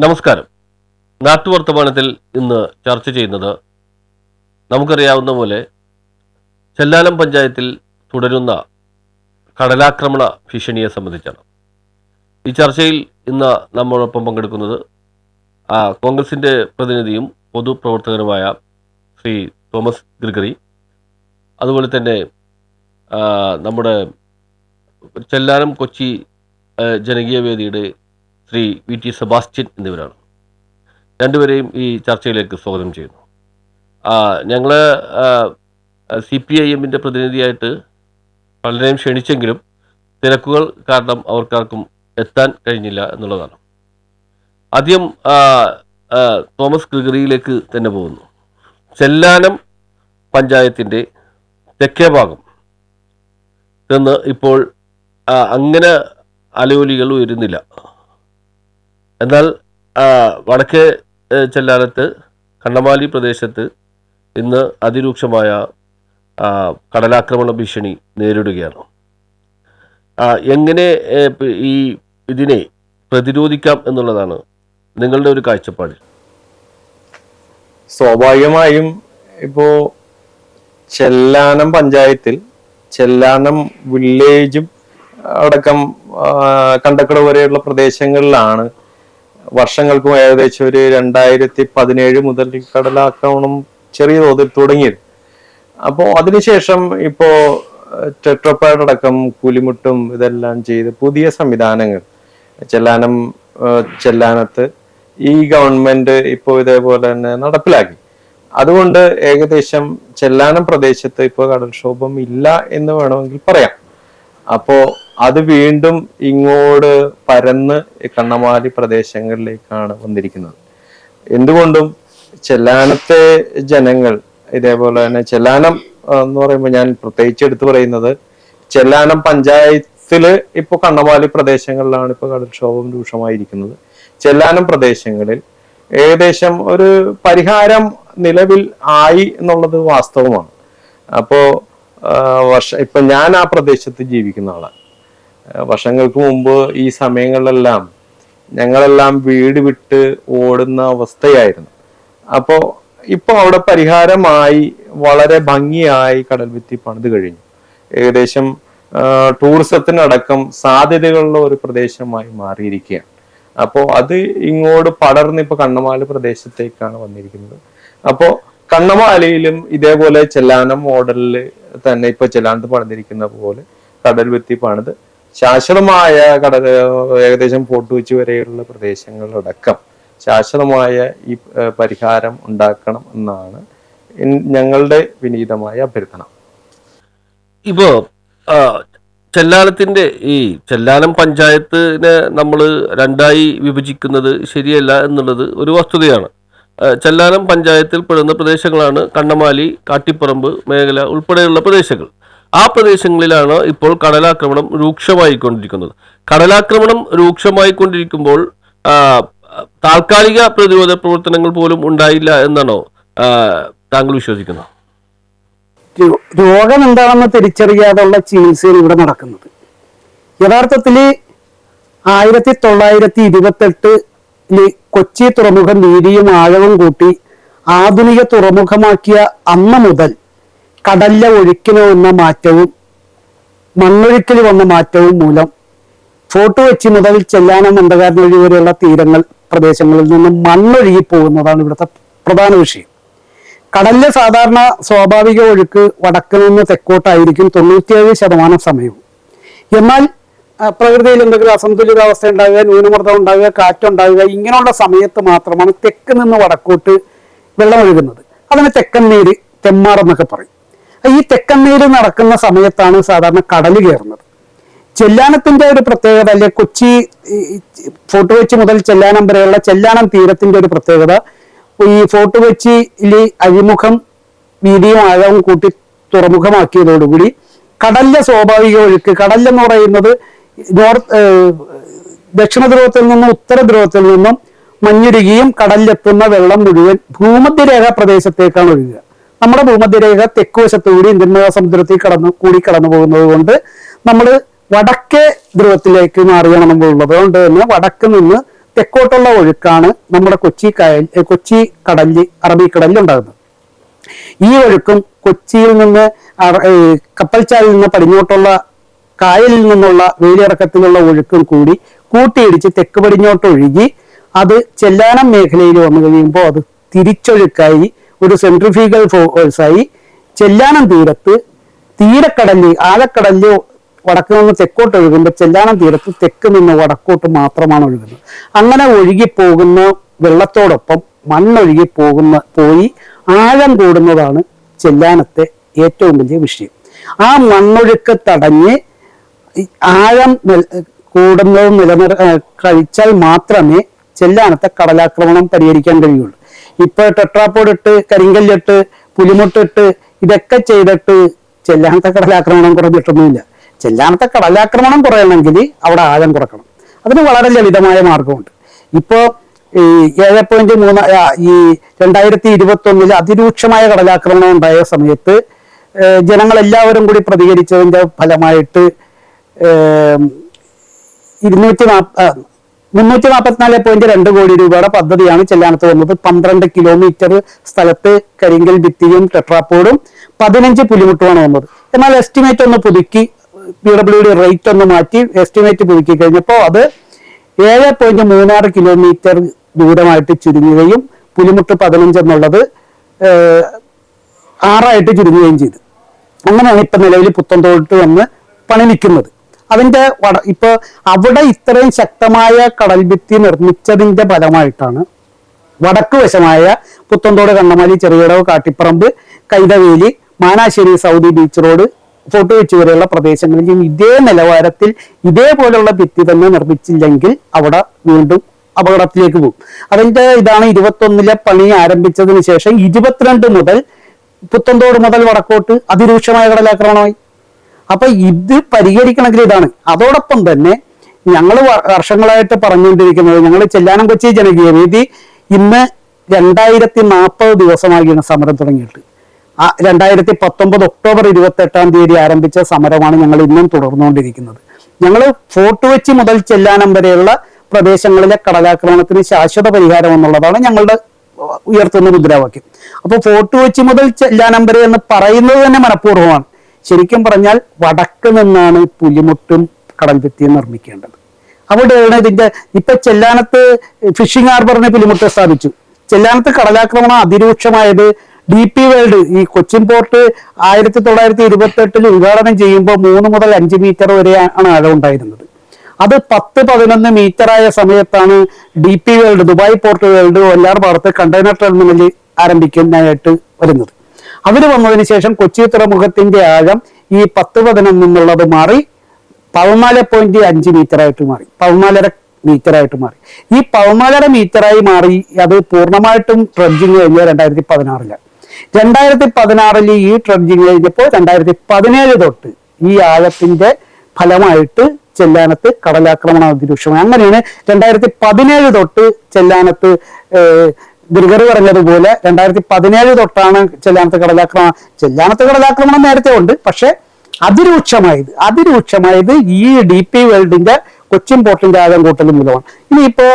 നമസ്കാരം. നാട്ടുവർത്തമാനത്തിൽ ഇന്ന് ചർച്ച ചെയ്യുന്നത് നമുക്കറിയാവുന്ന പോലെ ചെല്ലാനം പഞ്ചായത്തിൽ തുടരുന്ന കടലാക്രമണ ഭീഷണിയെ സംബന്ധിച്ചാണ്. ഈ ചർച്ചയിൽ ഇന്ന് നമ്മോടൊപ്പം പങ്കെടുക്കുന്നത് കോൺഗ്രസിൻ്റെ പ്രതിനിധിയും പൊതുപ്രവർത്തകനുമായ ശ്രീ തോമസ് ഗ്രിഗറി, അതുപോലെ തന്നെ നമ്മുടെ ചെല്ലാനം കൊച്ചി ജനകീയ വേദിയുടെ ശ്രീ വി ടി സെബാസ്റ്റ്യൻ എന്നിവരാണ്. രണ്ടുപേരെയും ഈ ചർച്ചയിലേക്ക് സ്വാഗതം ചെയ്യുന്നു. ഞങ്ങൾ CPIM പ്രതിനിധിയായിട്ട് പലരെയും ക്ഷണിച്ചെങ്കിലും തിരക്കുകൾ കാരണം അവർക്കാർക്കും എത്താൻ കഴിഞ്ഞില്ല എന്നുള്ളതാണ്. ആദ്യം തോമസ് ഗ്രിഗറിയിലേക്ക് തന്നെ പോകുന്നു. ചെല്ലാനം പഞ്ചായത്തിൻ്റെ തെക്കേ ഭാഗം നിന്ന് ഇപ്പോൾ അങ്ങനെ അലയൊലികൾ ഉയരുന്നില്ല. എന്നാൽ വടക്കേ ചെല്ലാനത്ത് കണ്ണമാലി പ്രദേശത്ത് ഇന്ന് അതിരൂക്ഷമായ കടലാക്രമണ ഭീഷണി നേരിടുകയാണ്. എങ്ങനെ ഇതിനെ പ്രതിരോധിക്കാം എന്നുള്ളതാണ് നിങ്ങളുടെ ഒരു കാഴ്ചപ്പാട്. സ്വാഭാവികമായും ഇപ്പോ ചെല്ലാനം പഞ്ചായത്തിൽ ചെല്ലാനം വില്ലേജും അടക്കം കണ്ടക്കട വരെയുള്ള പ്രദേശങ്ങളിലാണ് വർഷങ്ങൾക്കും ഏകദേശം ഒരു 2017 മുതൽ കടലാക്രമണം ചെറിയ തോതിൽ തുടങ്ങിയത്. അപ്പോൾ അതിനുശേഷം ഇപ്പോ ടെട്രോപാഡ് അടക്കം കൂലിമുട്ടും ഇതെല്ലാം ചെയ്ത് പുതിയ സംവിധാനങ്ങൾ ചെല്ലാനത്ത് ഈ ഗവൺമെന്റ് ഇപ്പോൾ ഇതേപോലെ തന്നെ നടപ്പിലാക്കി. അതുകൊണ്ട് ഏകദേശം ചെല്ലാനം പ്രദേശത്ത് ഇപ്പോൾ കടൽക്ഷോഭം ഇല്ല എന്ന് വേണമെങ്കിൽ പറയാം. അപ്പോ അത് വീണ്ടും ഇങ്ങോട്ട് പരന്ന് കണ്ണമാലി പ്രദേശങ്ങളിലേക്കാണ് വന്നിരിക്കുന്നത്. എന്തുകൊണ്ടും ചെല്ലാനത്തെ ജനങ്ങൾ ഇതേപോലെ തന്നെ ചെല്ലാനം എന്ന് പറയുമ്പോൾ ഞാൻ പ്രത്യേകിച്ച് എടുത്തു പറയുന്നത് ചെല്ലാനം പഞ്ചായത്തില് ഇപ്പൊ കണ്ണമാലി പ്രദേശങ്ങളിലാണ് ഇപ്പൊ കടൽക്ഷോഭം രൂക്ഷമായിരിക്കുന്നത്. ചെല്ലാനം പ്രദേശങ്ങളിൽ ഏകദേശം ഒരു പരിഹാരം നിലവിൽ ആയി എന്നുള്ളത് വാസ്തവമാണ്. അപ്പോ ഇപ്പൊ ഞാൻ ആ പ്രദേശത്ത് ജീവിക്കുന്ന ആളാണ്. വർഷങ്ങൾക്ക് മുമ്പ് ഈ സമയങ്ങളിലെല്ലാം ഞങ്ങളെല്ലാം വീട് വിട്ട് ഓടുന്ന അവസ്ഥയായിരുന്നു. അപ്പോ ഇപ്പൊ അവിടെ പരിഹാരമായി വളരെ ഭംഗിയായി കടൽഭിത്തി പണിത് കഴിഞ്ഞു. ഏകദേശം ടൂറിസത്തിനടക്കം സാധ്യതകളുള്ള ഒരു പ്രദേശമായി മാറിയിരിക്കുകയാണ്. അപ്പോ അത് ഇങ്ങോട്ട് പടർന്ന് ഇപ്പൊ കണ്ണമാലി പ്രദേശത്തേക്കാണ് വന്നിരിക്കുന്നത്. അപ്പോ കണ്ണമാലിയിലും ഇതേപോലെ ചെല്ലാനം മോഡലില് തന്നെ ഇപ്പൊ ചെല്ലാനത്ത് പണിതിരിക്കുന്ന പോലെ കടൽഭിത്തി പണിത് ശാശ്വതമായ ഏകദേശം ഫോർട്ട് കൊച്ചി വരെയുള്ള പ്രദേശങ്ങളിലടക്കം ശാശ്വതമായ ഈ പരിഹാരം ഉണ്ടാക്കണം എന്നാണ് ഞങ്ങളുടെ വിനീതമായ അഭ്യർത്ഥന. ഇപ്പോ ചെല്ലാനത്തിന്റെ ഈ ചെല്ലാനം പഞ്ചായത്തിനെ നമ്മൾ രണ്ടായി വിഭജിക്കുന്നത് ശരിയല്ല എന്നുള്ളത് ഒരു വസ്തുതയാണ്. ചെല്ലാനം പഞ്ചായത്തിൽ പെടുന്ന പ്രദേശങ്ങളാണ് കണ്ണമാലി, കാട്ടിപ്പറമ്പ് മേഖല ഉൾപ്പെടെയുള്ള പ്രദേശങ്ങൾ. ആ പ്രദേശങ്ങളിലാണ് ഇപ്പോൾ കടലാക്രമണം രൂക്ഷമായിക്കൊണ്ടിരിക്കുന്നത്. കടലാക്രമണം രൂക്ഷമായിക്കൊണ്ടിരിക്കുമ്പോൾ താൽക്കാലിക പ്രതിരോധ പ്രവർത്തനങ്ങൾ പോലും ഉണ്ടായില്ല എന്നാണോ താങ്കൾ വിശ്വസിക്കുന്നത്? രോഗം എന്താണെന്ന് തിരിച്ചറിയാതുള്ള ചികിത്സയാണ് ഇവിടെ നടക്കുന്നത്. യഥാർത്ഥത്തിൽ 1928 കൊച്ചി തുറമുഖം വീതിയും ആഴവും കൂട്ടി ആധുനിക തുറമുഖമാക്കിയ അന്ന് മുതൽ കടലിലെ ഒഴുക്കിന് വന്ന മാറ്റവും മണ്ണൊഴുക്കിൽ വന്ന മാറ്റവും മൂലം ഫോർട്ട് കൊച്ചി മുതൽ ചെല്ലാനം മണ്ടകാരനൊഴി വരെയുള്ള പ്രദേശങ്ങളിൽ നിന്നും മണ്ണൊഴുകി പോകുന്നതാണ് ഇവിടുത്തെ പ്രധാന വിഷയം. കടലിലെ സാധാരണ സ്വാഭാവിക ഒഴുക്ക് വടക്ക് നിന്ന് തെക്കോട്ടായിരിക്കും 97% സമയവും. എന്നാൽ പ്രകൃതിയിൽ എന്തെങ്കിലും അസന്തുലിതാവസ്ഥ ഉണ്ടാകുക, ന്യൂനമർദ്ദം ഉണ്ടാകുക, കാറ്റുണ്ടാകുക, ഇങ്ങനെയുള്ള സമയത്ത് മാത്രമാണ് തെക്ക് നിന്ന് വടക്കോട്ട് വെള്ളം ഒഴുകുന്നത്. അതിന് തെക്കൻ നീര്, തെമ്മാർ എന്നൊക്കെ പറയും. ഈ തെക്കൻ നീര് നടക്കുന്ന സമയത്താണ് സാധാരണ കടൽ കയറുന്നത്. ചെല്ലാനത്തിന്റെ ഒരു പ്രത്യേകത, അല്ലെ കൊച്ചി ഫോർട്ട് കൊച്ചി മുതൽ ചെല്ലാനം വരെയുള്ള ചെല്ലാനം തീരത്തിന്റെ ഒരു പ്രത്യേകത, ഈ ഫോർട്ട് കൊച്ചിയിൽ അഴിമുഖം വീതിയും ആഴവും കൂട്ടി തുറമുഖമാക്കിയതോടുകൂടി കടലിലെ സ്വാഭാവിക ഒഴുക്ക്, കടലെന്ന് പറയുന്നത് ദക്ഷിണ ധ്രുവത്തിൽ നിന്നും ഉത്തര ധ്രുവത്തിൽ നിന്നും മഞ്ഞുരുകിയും കടലിലെത്തുന്ന വെള്ളം മുഴുവൻ ഭൂമധ്യരേഖ പ്രദേശത്തേക്കാണ് ഒഴുകുക. നമ്മുടെ ഭൂമധ്യരേഖ തെക്ക് വശത്തുകൂടി ഇന്ത്യൻ മഹാസമുദ്രത്തിൽ കടന്നു പോകുന്നത് കൊണ്ട് നമ്മൾ വടക്കേ ധ്രുവത്തിലേക്ക് മാറിയണമെന്നുള്ളത് കൊണ്ട് തന്നെ വടക്ക് നിന്ന് തെക്കോട്ടുള്ള ഒഴുക്കാണ് നമ്മുടെ കൊച്ചി കടലിൽ, അറബിക്കടലിൽ ഉണ്ടാകുന്നത്. ഈ ഒഴുക്കും കൊച്ചിയിൽ നിന്ന് കപ്പൽച്ചാലിൽ നിന്ന് പടിഞ്ഞോട്ടുള്ള കായലിൽ നിന്നുള്ള വേലിയിറക്കത്തിലുള്ള ഒഴുക്കും കൂടി കൂട്ടിയിടിച്ച് തെക്ക് പടിഞ്ഞോട്ട് ഒഴുകി അത് ചെല്ലാനം മേഖലയിൽ വന്നു കഴിയുമ്പോൾ അത് തിരിച്ചൊഴുക്കായി ഒരു സെൻട്രിഫ്യൂഗൽ ഫോഴ്സായി ചെല്ലാനം തീരത്ത് തീരക്കടലിൽ ആഴക്കടലിൽ വടക്ക് നിന്ന് തെക്കോട്ട് ഒഴുകുമ്പോൾ ചെല്ലാനം തീരത്ത് തെക്ക് നിന്ന് വടക്കോട്ട് മാത്രമാണ് ഒഴുകുന്നത്. അങ്ങനെ ഒഴുകിപ്പോകുന്ന വെള്ളത്തോടൊപ്പം മണ്ണൊഴുകി പോയി ആഴം കൂടുന്നതാണ് ചെല്ലാനത്തെ ഏറ്റവും വലിയ വിഷയം. ആ മണ്ണൊഴുക്ക് തടഞ്ഞ് ആഴം കൂടുന്നത് കഴിച്ചാൽ മാത്രമേ ചെല്ലാനത്തെ കടലാക്രമണം പരിഹരിക്കാൻ കഴിയുള്ളൂ. ഇപ്പൊ ടെട്രാപ്പോഡ് ഇട്ട്, കരിങ്കല്ലിട്ട്, പുലിമുട്ടിട്ട് ഇതൊക്കെ ചെയ്തിട്ട് ചെല്ലാനത്തെ കടലാക്രമണം കുറഞ്ഞിട്ടൊന്നുമില്ല. ചെല്ലാനത്തെ കടലാക്രമണം കുറയണമെങ്കിൽ അവിടെ ആഴം കുറക്കണം. അതിന് വളരെ ലളിതമായ മാർഗമുണ്ട്. ഇപ്പോ ഈ 7.3 ഈ 2021 അതിരൂക്ഷമായ കടലാക്രമണം ഉണ്ടായ സമയത്ത് ജനങ്ങളെല്ലാവരും കൂടി പ്രതികരിച്ചതിന്റെ ഫലമായിട്ട് 344.2 കോടി രൂപയുടെ പദ്ധതിയാണ് ചെല്ലാനത്ത് വന്നത്. 12 കിലോമീറ്റർ സ്ഥലത്ത് കരിങ്കൽ ഭിത്തിയും ടെട്രാപ്പോഡും 15 പുലിമുട്ടുമാണ് വന്നത്. എന്നാൽ എസ്റ്റിമേറ്റ് ഒന്ന് പുതുക്കി, PWD റേറ്റ് ഒന്ന് മാറ്റി എസ്റ്റിമേറ്റ് പുതുക്കി കഴിഞ്ഞപ്പോൾ അത് 7.36 കിലോമീറ്റർ ദൂരമായിട്ട് ചുരുങ്ങുകയും പുലിമുട്ട് 15 എന്നുള്ളത് 6 ചുരുങ്ങുകയും ചെയ്തു. അങ്ങനെയാണ് ഇപ്പൊ നിലവിൽ പുത്തൻതോട്ട് വന്ന് പണി നിൽക്കുന്നത്. അതിന്റെ ഇപ്പൊ അവിടെ ഇത്രയും ശക്തമായ കടൽഭിത്തി നിർമ്മിച്ചതിന്റെ ഫലമായിട്ടാണ് വടക്ക് വശമായ Puthenthode, Kannamaly, Cheriyadavu, Kattiparambu, Kaithaveli, Manassery, Saudi beach road, fort Kochi വരെയുള്ള പ്രദേശങ്ങളിൽ ഇതേ നിലവാരത്തിൽ ഇതേപോലുള്ള ഭിത്തി തന്നെ നിർമ്മിച്ചില്ലെങ്കിൽ അവിടെ വീണ്ടും അപകടത്തിലേക്ക് പോകും. അതിന്റെ ഇതാണ് 21 പണി ആരംഭിച്ചതിന് ശേഷം 22 മുതൽ പുത്തൻതോട് മുതൽ വടക്കോട്ട് അതിരൂക്ഷമായ കടലാക്രമണമായി. അപ്പൊ ഇത് പരിഹരിക്കണമെങ്കിൽ ഇതാണ്. അതോടൊപ്പം തന്നെ ഞങ്ങൾ വർഷങ്ങളായിട്ട് പറഞ്ഞുകൊണ്ടിരിക്കുന്നത്, ഞങ്ങൾ ചെല്ലാനം കൊച്ചി ജനകീയ വേദി ഇന്ന് 2040 ദിവസമാകിയാണ് സമരം തുടങ്ങിയിട്ട്. 2019 ഒക്ടോബർ 28 ആരംഭിച്ച സമരമാണ് ഞങ്ങൾ ഇന്നും തുടർന്നുകൊണ്ടിരിക്കുന്നത്. ഞങ്ങൾ ഫോർട്ട് കൊച്ചി മുതൽ ചെല്ലാനം വരെയുള്ള പ്രദേശങ്ങളിലെ കടലാക്രമണത്തിന് ശാശ്വത പരിഹാരം എന്നുള്ളതാണ് ഞങ്ങളുടെ ഉയർത്തുന്ന മുദ്രാവാക്യം. അപ്പൊ ഫോർട്ട് കൊച്ചി മുതൽ ചെല്ലാനം വരെ എന്ന് പറയുന്നത് തന്നെ മനഃപൂർവ്വമാണ്. ശരിക്കും പറഞ്ഞാൽ വടക്ക് നിന്നാണ് പുലിമുട്ടും കടൽഭിത്തിയും നിർമ്മിക്കേണ്ടത്. അവിടെയാണ് ഇതിന്റെ ഇപ്പൊ ചെല്ലാനത്ത് ഫിഷിംഗ് ഹാർബറിന് പുലിമുട്ട് സ്ഥാപിച്ചു. ചെല്ലാനത്ത് കടലാക്രമണം അതിരൂക്ഷമായത് DP വേൾഡ് ഈ കൊച്ചിൻ പോർട്ട് 1928 ഉദ്ഘാടനം ചെയ്യുമ്പോൾ 3 മുതൽ 5 മീറ്റർ വരെയാണ് ആഴം ഉണ്ടായിരുന്നത്. അത് 10-11 മീറ്ററായ സമയത്താണ് DP world, Dubai port world, ഒല്ലാർ ഭാഗത്ത് കണ്ടെയ്നർ ടെർമിനൽ ആരംഭിക്കാനായിട്ട് വരുന്നത്. അവര് വന്നതിന് ശേഷം കൊച്ചി തുറമുഖത്തിന്റെ ആഴം ഈ 10-11 എന്നുള്ളത് മാറി 14.5 മീറ്ററായിട്ട് മാറി, 14.5 മീറ്ററായിട്ട് മാറി. ഈ 14.5 മീറ്ററായി മാറി അത് പൂർണ്ണമായിട്ടും ട്രെഡ്ജിങ് കഴിഞ്ഞ 2016. 2016 ഈ ട്രെഡ്ജിങ് കഴിഞ്ഞപ്പോൾ 2017 തൊട്ട് ഈ ആഴത്തിന്റെ ഫലമായിട്ട് ചെല്ലാനത്ത് കടലാക്രമണം അതിരൂക്ഷമായി. അങ്ങനെയാണ് 2017 തൊട്ട് ചെല്ലാനത്ത് ഗിർഗർ പറഞ്ഞതുപോലെ 2017 തൊട്ടാണ് ചെല്ലാനത്ത് കടലാക്രമണം നേരത്തെ ഉണ്ട്. പക്ഷെ അതിരൂക്ഷമായത് ഈ DP വേൾഡിന്റെ കൊച്ചിൻ പോർട്ടിന്റെ ആഴം കൂട്ടലും മൂലമാണ്. ഇനിയിപ്പോ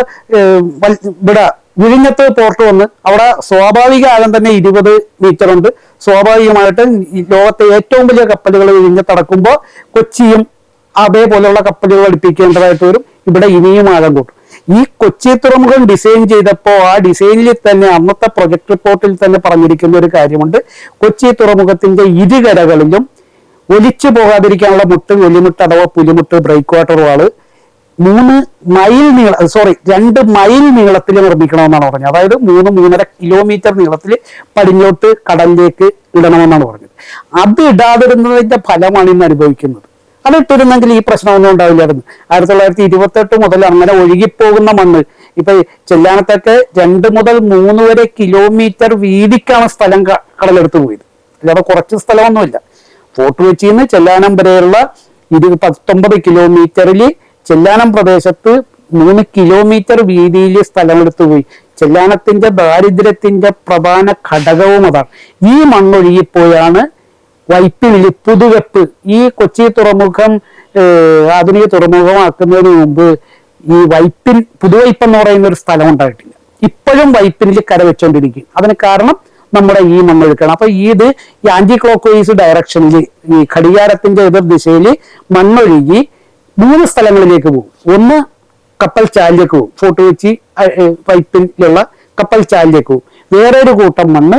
ഇവിടെ വിഴിഞ്ഞത്ത് പോർട്ട് വന്ന് അവിടെ സ്വാഭാവിക ആഴം തന്നെ 20 മീറ്റർ ഉണ്ട്. സ്വാഭാവികമായിട്ട് ലോകത്തെ ഏറ്റവും വലിയ കപ്പലുകൾ വിഴിഞ്ഞത്തടക്കുമ്പോൾ കൊച്ചിയും അതേപോലെയുള്ള കപ്പലുകൾ അടുപ്പിക്കേണ്ടതായിട്ട് വരും. ഇവിടെ ഇനിയും ആഴം കൂട്ടും. ഈ കൊച്ചി തുറമുഖം ഡിസൈൻ ചെയ്തപ്പോൾ ആ ഡിസൈനിൽ തന്നെ അന്നത്തെ പ്രൊജക്ട് റിപ്പോർട്ടിൽ തന്നെ പറഞ്ഞിരിക്കുന്ന ഒരു കാര്യമുണ്ട്. കൊച്ചി തുറമുഖത്തിന്റെ ഇരുകരകളിലും ഒലിച്ചു പോകാതിരിക്കാനുള്ള വെള്ളിമുട്ട് അഥവാ പുലിമുട്ട്, ബ്രേക്ക് വാട്ടർ വാള് 2 മൈൽ നീളത്തിൽ നിർമ്മിക്കണമെന്നാണ് പറഞ്ഞത്. അതായത് 3-3.5 കിലോമീറ്റർ നീളത്തിൽ പടിഞ്ഞോട്ട് കടലിലേക്ക് ഇടണമെന്നാണ് പറഞ്ഞത്. അത് ഇടാതിരുന്നതിന്റെ ഫലമാണ് ഇന്ന് അനുഭവിക്കുന്നത്. അതിട്ടിരുന്നെങ്കിൽ ഈ പ്രശ്നമൊന്നും ഉണ്ടാവില്ലായിരുന്നു. 1928 മുതൽ അങ്ങനെ ഒഴുകിപ്പോകുന്ന മണ്ണ് ഇപ്പൊ ചെല്ലാനത്തൊക്കെ 2 മുതൽ 3 വരെ കിലോമീറ്റർ വീതിക്കാണ് സ്ഥലം കടലെടുത്ത് പോയത്. അല്ലാതെ കുറച്ച് സ്ഥലമൊന്നുമില്ല. ഫോർട്ട് കൊച്ചിയിൽ നിന്ന് ചെല്ലാനം വരെയുള്ള 19 കിലോമീറ്ററിൽ ചെല്ലാനം പ്രദേശത്ത് 3 കിലോമീറ്റർ വീതിയിൽ സ്ഥലമെടുത്തു പോയി. ചെല്ലാനത്തിന്റെ ദാരിദ്ര്യത്തിന്റെ പ്രധാന ഘടകവും അതാണ്. ഈ മണ്ണൊഴുകിപ്പോയാണ് വൈപ്പിനിൽ പുതുവെപ്പ്. ഈ കൊച്ചി തുറമുഖം ആധുനിക തുറമുഖമാക്കുന്നതിന് മുമ്പ് ഈ വൈപ്പിൻ പുതുവൈപ്പ് എന്ന് പറയുന്ന ഒരു സ്ഥലം ഉണ്ടായിട്ടില്ല. ഇപ്പോഴും വൈപ്പിനിൽ കര വെച്ചുകൊണ്ടിരിക്കും. അതിന് കാരണം നമ്മുടെ ഈ മണ്ണൊഴുക്കാണ്. അപ്പൊ ഇത് ഈ ആന്റി ക്ലോക്ക് വൈസ് ഡയറക്ഷനിൽ, ഈ ഘടികാരത്തിന്റെ എതിർ ദിശയിൽ മണ്ണൊഴുകി 3 സ്ഥലങ്ങളിലേക്ക് പോകും. ഒന്ന് കപ്പൽ ചാലിലേക്ക് പോകും, ഫോർട്ട് കൊച്ചി പൈപ്പിലുള്ള കപ്പൽ ചാലിലേക്ക് പോകും. വേറെ ഒരു കൂട്ടം മണ്ണ്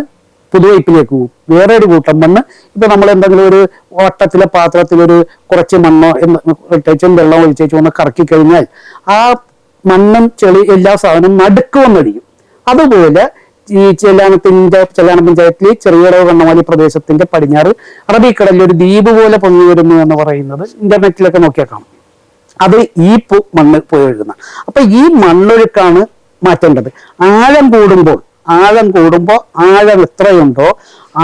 പുതുവൈപ്പിലേക്ക് പോകും. വേറെ ഒരു കൂട്ടം മണ്ണ് ഇപ്പൊ നമ്മൾ എന്തെങ്കിലും ഒരു വട്ടത്തിലെ പാത്രത്തിലൊരു കുറച്ച് മണ്ണോ ഇട്ടേച്ചും വെള്ളം ഒഴിച്ചേച്ചും ഒന്ന് കറക്കി കഴിഞ്ഞാൽ ആ മണ്ണും ചെളി എല്ലാ സാധനവും നടുക്ക് വന്നടിക്കും. അതുപോലെ ഈ ചെല്ലാനം പഞ്ചായത്തിലെ ചെറിയടവ് കണ്ണമാലി പ്രദേശത്തിന്റെ പടിഞ്ഞാറ് അറബിക്കടലിൽ ഒരു ദ്വീപ് പോലെ പൊങ്ങി വരുന്നു എന്ന് പറയുന്നത് ഇന്റർനെറ്റിലൊക്കെ നോക്കിയാൽ കാണാം. അത് ഈ മണ്ണ് പോയി ഒഴുകുന്ന. അപ്പൊ ഈ മണ്ണൊഴുക്കാണ് മാറ്റേണ്ടത്. ആഴം കൂടുമ്പോൾ ആഴം എത്രയുണ്ടോ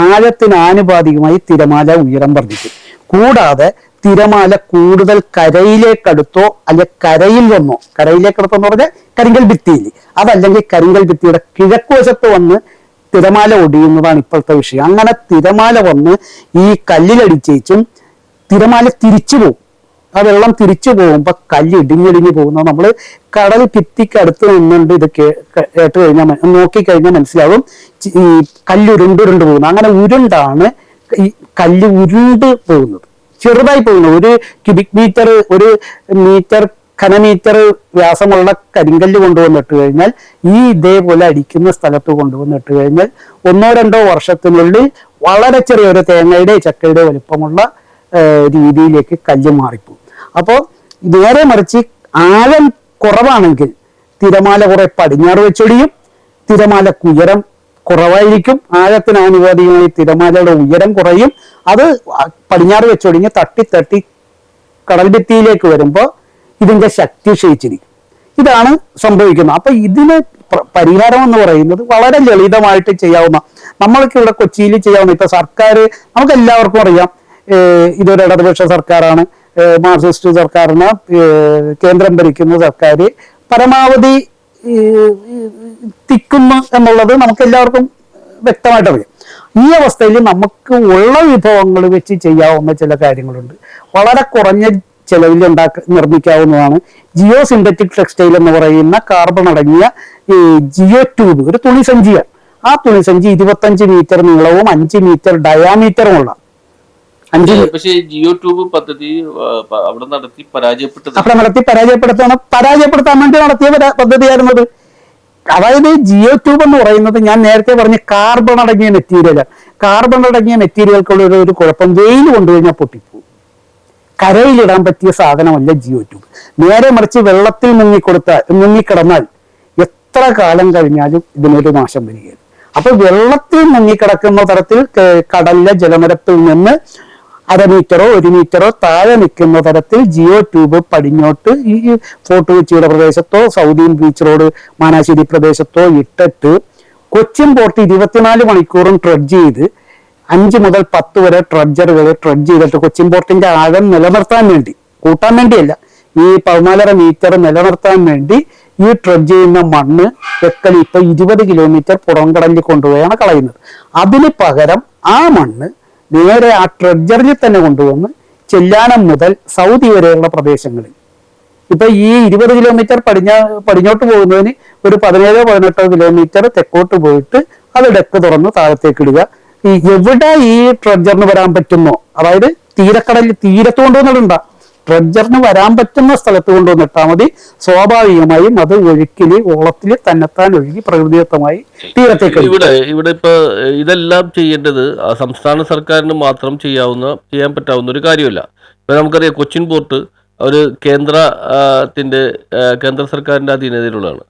ആഴത്തിന് ആനുപാതികമായി തിരമാല ഉയരം വർദ്ധിക്കും. കൂടാതെ തിരമാല കൂടുതൽ കരയിലേക്കടുത്തോ അല്ലെ കരയിൽ വന്നോ, കരയിലേക്കടുത്തോ എന്ന് പറഞ്ഞാൽ കരിങ്കൽ ഭിത്തിയിൽ, അതല്ലെങ്കിൽ കരിങ്കൽ ഭിത്തിയുടെ കിഴക്കുവശത്ത് വന്ന് തിരമാല ഒടിയുന്നതാണ് ഇപ്പോഴത്തെ വിഷയം. അങ്ങനെ തിരമാല വന്ന് ഈ കല്ലിലടിച്ചേച്ചും തിരമാല തിരിച്ചു പോകും. ആ വെള്ളം തിരിച്ചു പോകുമ്പോൾ കല്ല് ഇടിഞ്ഞിടിഞ്ഞ് പോകുന്നത് നമ്മൾ കടൽ ഭിത്തിക്ക് അടുത്ത് നിന്നുകൊണ്ട് ഇത് കേട്ട് കഴിഞ്ഞാൽ നോക്കിക്കഴിഞ്ഞാൽ മനസ്സിലാവും. ഈ കല്ലുരുണ്ടുരുണ്ട് പോകുന്നത്. അങ്ങനെ ഉരുണ്ടാണ് ഈ കല്ല് ഉരുണ്ട് പോകുന്നത്, ചെറുതായി പോകുന്നത്. ഒരു ക്യൂബിക് മീറ്റർ, ഒരു മീറ്റർ ഘനമീറ്റർ വ്യാസമുള്ള കരിങ്കല്ല് കൊണ്ടുവന്നിട്ട് കഴിഞ്ഞാൽ ഈ ഇതേപോലെ അടിക്കുന്ന സ്ഥലത്ത് കൊണ്ടുവന്നിട്ട് കഴിഞ്ഞാൽ 1-2 വർഷത്തിനുള്ളിൽ വളരെ ചെറിയൊരു തേങ്ങയുടെ ചക്കയുടെ വലുപ്പമുള്ള രീതിയിലേക്ക് കല്ല് മാറിപ്പോകും. അപ്പോൾ നേരെ മറിച്ച് ആഴം കുറവാണെങ്കിൽ തിരമാല കുറെ പടിഞ്ഞാറ് വെച്ചൊടിയും, തിരമാലക്ക് ഉയരം കുറവായിരിക്കും. ആഴത്തിന് ആനുപാതികമായി തിരമാലയുടെ ഉയരം കുറയും. അത് പടിഞ്ഞാറ് വെച്ചൊടിഞ്ഞ് തട്ടി കടൽ ഭിത്തിയിലേക്ക് വരുമ്പോൾ ഇതിന്റെ ശക്തി ക്ഷയിച്ചിരിക്കും. ഇതാണ് സംഭവിക്കുന്നത്. അപ്പൊ ഇതിന് പരിഹാരം എന്ന് പറയുന്നത് വളരെ ലളിതമായിട്ട് ചെയ്യാവുന്ന, നമ്മൾക്ക് ഇവിടെ കൊച്ചിയിൽ ചെയ്യാവുന്ന, ഇപ്പൊ സർക്കാർ നമുക്ക് എല്ലാവർക്കും അറിയാം ഇതൊരു ഇടതുപക്ഷ സർക്കാരാണ്, മാർക്സിസ്റ്റ് സർക്കാരിന് കേന്ദ്രം ഭരിക്കുന്ന സർക്കാർ പരമാവധി തിക്കുന്നു എന്നുള്ളത് നമുക്ക് എല്ലാവർക്കും വ്യക്തമായിട്ട് അറിയാം. ഈ അവസ്ഥയിൽ നമുക്ക് ഉള്ള വിഭവങ്ങൾ വെച്ച് ചെയ്യാവുന്ന ചില കാര്യങ്ങളുണ്ട്. വളരെ കുറഞ്ഞ ചെലവിൽ നിർമ്മിക്കാവുന്നതാണ് ജിയോ സിന്തറ്റിക് ടെക്സ്റ്റൈൽ എന്ന് പറയുന്ന കാർബൺ അടങ്ങിയ ഈ ജിയോ ട്യൂബ്. ഒരു തുണിസഞ്ചിയാണ്. ആ തുണിസഞ്ചി 25 മീറ്റർ നീളവും 5 മീറ്റർ ഡയാമീറ്ററുമുള്ള പക്ഷേ ജിയോ ട്യൂബ് പദ്ധതി അവിടെ നടത്തി പരാജയപ്പെടുത്താൻ വേണ്ടി നടത്തിയ പദ്ധതിയായിരുന്നത്. അതായത് ജിയോ ട്യൂബ് എന്ന് പറയുന്നത് ഞാൻ നേരത്തെ പറഞ്ഞ കാർബൺ അടങ്ങിയ മെറ്റീരിയലാണ്. കാർബൺ അടങ്ങിയ മെറ്റീരിയൽക്കുള്ള ഒരു കുഴപ്പം, വെയിൽ കൊണ്ടുകഴിഞ്ഞാൽ പൊട്ടിപ്പോകും. കരയിലിടാൻ പറ്റിയ സാധനമല്ല ജിയോ ട്യൂബ്. നേരെ മറിച്ച് വെള്ളത്തിൽ മുങ്ങിക്കിടന്നാൽ എത്ര കാലം കഴിഞ്ഞാലും ഇതിനൊരു നാശം വരികയാണ്. അപ്പൊ വെള്ളത്തിൽ മുങ്ങിക്കിടക്കുന്ന തരത്തിൽ കടലിലെ ജലനിരപ്പിൽ നിന്ന് 1/2 മീറ്ററോ 1 മീറ്ററോ താഴെ നിൽക്കുന്ന തരത്തിൽ ജിയോ ട്യൂബ് പടിഞ്ഞോട്ട് ഈ ഫോർട്ട് കൊച്ചിയുടെ പ്രദേശത്തോ സൗദി ബീച്ച് റോഡ് മാനാശ്ശേരി പ്രദേശത്തോ ഇട്ടിട്ട് കൊച്ചിൻ പോർട്ട് 24 മണിക്കൂറും ട്രഡ്ജ് ചെയ്ത് 5 മുതൽ 10 വരെ ട്രഡ്ജറുകൾ ട്രഡ്ജ് ചെയ്തിട്ട് കൊച്ചിൻ പോർട്ടിന്റെ ആഴം നിലനിർത്താൻ വേണ്ടി, കൂട്ടാൻ വേണ്ടിയല്ല, ഈ 14.5 മീറ്റർ നിലനിർത്താൻ വേണ്ടി ഈ ട്രഡ്ജ് ചെയ്യുന്ന മണ്ണ് വെക്കൽ ഇപ്പൊ 20 കിലോമീറ്റർ പുറംകടലിൽ കൊണ്ടുപോയാണ് കളയുന്നത്. അതിന് പകരം ആ മണ്ണ് നേരെ ആ ട്രഡ്ജറിൽ തന്നെ കൊണ്ടുവന്ന് ചെല്ലാനം മുതൽ സൗദി വരെയുള്ള പ്രദേശങ്ങളിൽ, ഇപ്പൊ ഈ 20 കിലോമീറ്റർ പടിഞ്ഞോട്ട് പോകുന്നതിന് ഒരു 17-18 കിലോമീറ്റർ തെക്കോട്ട് പോയിട്ട് അത് ഡെക്ക് തുറന്ന് താഴത്തേക്ക് ഇടുക. എവിടെ ഈ ട്രഡ്ജറിന് വരാൻ പറ്റുന്നോ, അതായത് തീരത്ത് കൊണ്ടുവന്നിട്ടുണ്ട, ട്രഡ്ജറിന് വരാൻ പറ്റുന്ന സ്ഥലത്ത് കൊണ്ടുവന്നിട്ടാൽ മതി. സ്വാഭാവികമായും അത് ഒഴുക്കില് ഓളത്തില് തന്നെത്താൻ ഒഴുകി പ്രകൃതിദത്തമായി തീരത്തേക്ക്. ഇവിടെ ഇപ്പൊ ഇതെല്ലാം ചെയ്യേണ്ടത് സംസ്ഥാന സർക്കാരിന് മാത്രം ചെയ്യാൻ പറ്റാവുന്ന ഒരു കാര്യമല്ല. ഇപ്പൊ നമുക്കറിയാം കൊച്ചിൻ പോർട്ട് ഒരു കേന്ദ്ര സർക്കാരിന്റെ അധീനതയിലുള്ളതാണ്.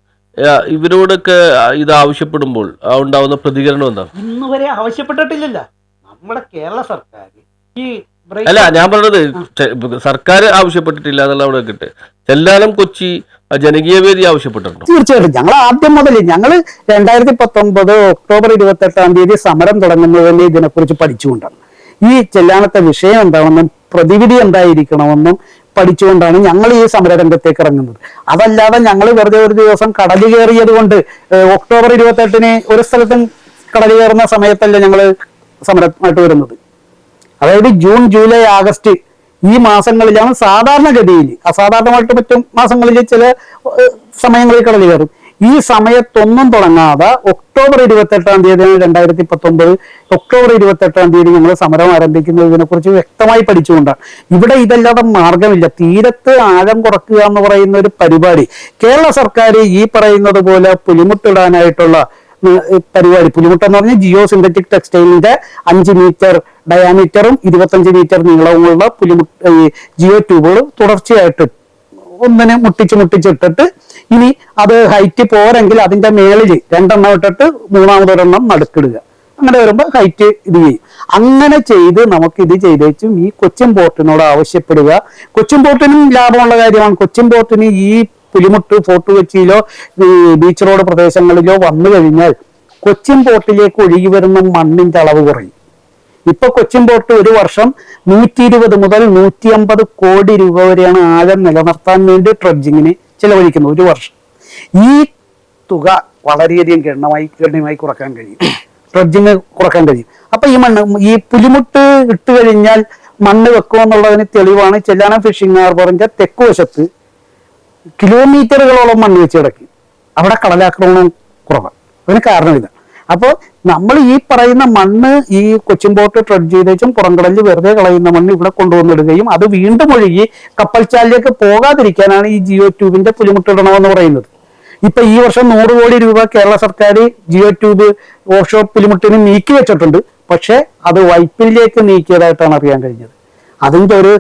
ഇവരോടൊക്കെ ഇത് ആവശ്യപ്പെടുമ്പോൾ ഉണ്ടാവുന്ന പ്രതികരണം എന്താണ്? ഇന്ന് വരെ ആവശ്യപ്പെട്ടിട്ടില്ലല്ലോ നമ്മുടെ കേരള സർക്കാർ. അല്ല, ഞാൻ പറഞ്ഞത് സർക്കാർ ആവശ്യപ്പെട്ടിട്ടില്ല എന്നുള്ള അവിടെ കിട്ടെ. ചെല്ലാനം കൊച്ചി ജനകീയ വേദി ആവശ്യപ്പെട്ടിട്ടുണ്ടോ? തീർച്ചയായിട്ടും. ഞങ്ങൾ ആദ്യം മുതൽ 2019 ഒക്ടോബർ 28 സമരം തുടങ്ങുന്നതിന് ഇതിനെക്കുറിച്ച് പഠിച്ചുകൊണ്ടാണ്. ഈ ചെല്ലാനത്തെ വിഷയം എന്താണെന്നും പ്രതിവിധി എന്തായിരിക്കണമെന്നും പഠിച്ചുകൊണ്ടാണ് ഞങ്ങൾ ഈ സമരരംഗത്തേക്ക് ഇറങ്ങുന്നത്. അതല്ലാതെ ഞങ്ങൾ വെറുതെ ഒരു ദിവസം കടൽ കയറിയത് കൊണ്ട് ഒക്ടോബർ 28 ഒരു സ്ഥലത്തും കടൽ കയറുന്ന സമയത്തല്ല ഞങ്ങൾ സമരമായിട്ട് വരുന്നത്. അതായത് ജൂൺ, ജൂലൈ, ആഗസ്റ്റ് ഈ മാസങ്ങളിലാണ് സാധാരണഗതിയിൽ, അസാധാരണമായിട്ട് മറ്റും മാസങ്ങളിൽ ചില സമയങ്ങളിൽ കടൽ കയറും. ഈ സമയത്തൊന്നും തുടങ്ങാതെ ഒക്ടോബർ 28 2019 ഒക്ടോബർ 28 ഞങ്ങൾ സമരം ആരംഭിക്കുന്നതിനെ കുറിച്ച് വ്യക്തമായി പഠിച്ചുകൊണ്ടാണ്. ഇവിടെ ഇതല്ലാതെ മാർഗമില്ല. തീരത്ത് ആഴം കുറക്കുക എന്ന് പറയുന്ന ഒരു പരിപാടി കേരള സർക്കാർ ഈ പറയുന്നത് പോലെ പുലിമുട്ടിടാനായിട്ടുള്ള പരിപാടി, പുലിമുട്ട് എന്ന് പറഞ്ഞാൽ ജിയോ സിന്തറ്റിക് ടെക്സ്റ്റൈലിന്റെ 5 മീറ്റർ ഡയാമീറ്ററും 25 മീറ്റർ നീളവുമുള്ള ജിയോ ട്യൂബുകൾ തുടർച്ചയായിട്ട് ഒന്നിനെ മുട്ടിച്ചിട്ടിട്ട് ഇനി അത് ഹൈറ്റ് പോരെങ്കിൽ അതിന്റെ മേളിൽ 2 എണ്ണം ഇട്ടിട്ട് 3ാമതൊരെണ്ണം നടുക്കിടുക. അങ്ങനെ വരുമ്പോൾ ഹൈറ്റ് ഇത് ചെയ്യും. അങ്ങനെ ചെയ്ത് നമുക്ക് ഇത് ചെയ്തേച്ചും ഈ കൊച്ചിൻ പോർട്ടിനോട് ആവശ്യപ്പെടുക. കൊച്ചിൻ പോർട്ടിനും ലാഭമുള്ള കാര്യമാണ്. കൊച്ചിൻ പോർട്ടിന് ഈ പുലിമുട്ട്, ഫോർട്ട് കൊച്ചിയിലോ ബീച്ച് റോഡ് പ്രദേശങ്ങളിലോ വന്നു കഴിഞ്ഞാൽ കൊച്ചിൻ പോർട്ടിലേക്ക് ഒഴുകി വരുന്ന മണ്ണിന്റെ അളവ് കുറയും. ഇപ്പൊ കൊച്ചിൻ പോർട്ട് ഒരു വർഷം 120 മുതൽ 150 കോടി രൂപ വരെയാണ് ആഴം നിലനിർത്താൻ വേണ്ടി ഡ്രഡ്ജിങ്ങിന് ചെലവഴിക്കുന്നത് ഒരു വർഷം. ഈ തുക വളരെയധികം ഗണ്യമായി കുറക്കാൻ കഴിയും, ഡ്രഡ്ജിങ് കുറക്കാൻ കഴിയും. അപ്പൊ ഈ പുലിമുട്ട് ഇട്ട് കഴിഞ്ഞാൽ മണ്ണ് വെക്കുമെന്നുള്ളതിന് തെളിവാണ് ചെല്ലാനം ഫിഷിംഗ് ഹാർബറിന്റെ തെക്കുവശത്ത് കിലോമീറ്ററുകളോളം മണ്ണ് വെച്ച് കിടക്കി. അവിടെ കടലാക്രമണം കുറവാണ്. അതിന് കാരണം ഇതാണ്. അപ്പോൾ നമ്മൾ ഈ പറയുന്ന മണ്ണ് ഈ കൊച്ചിൻ പോർട്ട് ട്രെഡ് ചെയ്തേച്ചും പുറംകടലിൽ വെറുതെ കളയുന്ന മണ്ണ് ഇവിടെ കൊണ്ടുവന്നിടുകയും അത് വീണ്ടും ഒഴുകി കപ്പൽച്ചാലിലേക്ക് പോകാതിരിക്കാനാണ് ഈ ജിയോ ട്യൂബിന്റെ പുലിമുട്ടിടണമെന്ന് പറയുന്നത്. ഇപ്പൊ ഈ വർഷം 100 കോടി രൂപ കേരള സർക്കാർ ജിയോ ട്യൂബ് ഓഫ്ഷോർ പുലിമുട്ടിന് നീക്കി വെച്ചിട്ടുണ്ട്. പക്ഷെ അത് വൈപ്പിലേക്ക് നീക്കിയതായിട്ടാണ് അറിയാൻ കഴിഞ്ഞത്. അതിന്റെ ഒരു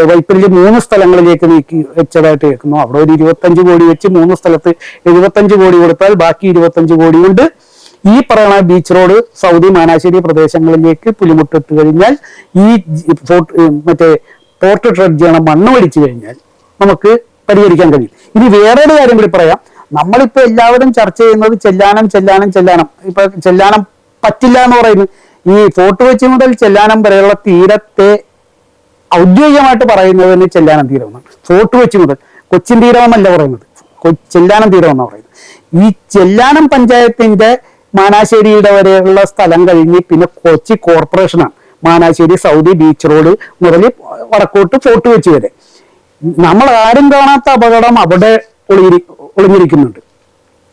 വൈപ്പില് 3 സ്ഥലങ്ങളിലേക്ക് നീക്കി വെച്ചതായിട്ട് കേൾക്കുന്നു. അവിടെ ഒരു 25 കോടി വെച്ച് 3 സ്ഥലത്ത് 75 കോടി കൊടുത്താൽ ബാക്കി 25 കോടി കൊണ്ട് ഈ പറയുന്ന ബീച്ച് റോഡ്, സൗദി, മാനാശ്ശേരി പ്രദേശങ്ങളിലേക്ക് പുലിമുട്ടിട്ട് കഴിഞ്ഞാൽ ഈ മറ്റേ പോർട്ട് ഡ്രഡ്ജ് ചെയ്യണം മണ്ണ് വലിച്ചു കഴിഞ്ഞാൽ നമുക്ക് പരിഹരിക്കാൻ കഴിയും. ഇനി വേറൊരു കാര്യം കൂടി പറയാം. നമ്മളിപ്പോ എല്ലാവരും ചർച്ച ചെയ്യുന്നത് ചെല്ലാനം. ഇപ്പൊ ചെല്ലാനം പറ്റില്ല എന്ന് പറയുന്നു. ഈ ഫോർട്ട് കൊച്ചി മുതൽ ചെല്ലാനം വരെയുള്ള തീരത്തെ ഔദ്യോഗികമായിട്ട് പറയുന്നതിന് ചെല്ലാനം തീരം എന്നാണ്. ഫോർട്ട് കൊച്ചി മുതൽ കൊച്ചിൻ തീരം എന്നല്ല പറയുന്നത്, ചെല്ലാനം തീരം എന്നാണ് പറയുന്നത്. ഈ ചെല്ലാനം പഞ്ചായത്തിന്റെ മാനാശ്ശേരിയുടെ വരെയുള്ള സ്ഥലം കഴിഞ്ഞ് പിന്നെ കൊച്ചി കോർപ്പറേഷനാണ്. മാനാശ്ശേരി, സൗദി, ബീച്ച് റോഡ് മുതൽ വടക്കോട്ട് ഫോർട്ട് കൊച്ചി വരെ. നമ്മൾ ആരും കാണാത്ത അപകടം അവിടെ ഒളിഞ്ഞിരിക്കുന്നുണ്ട്.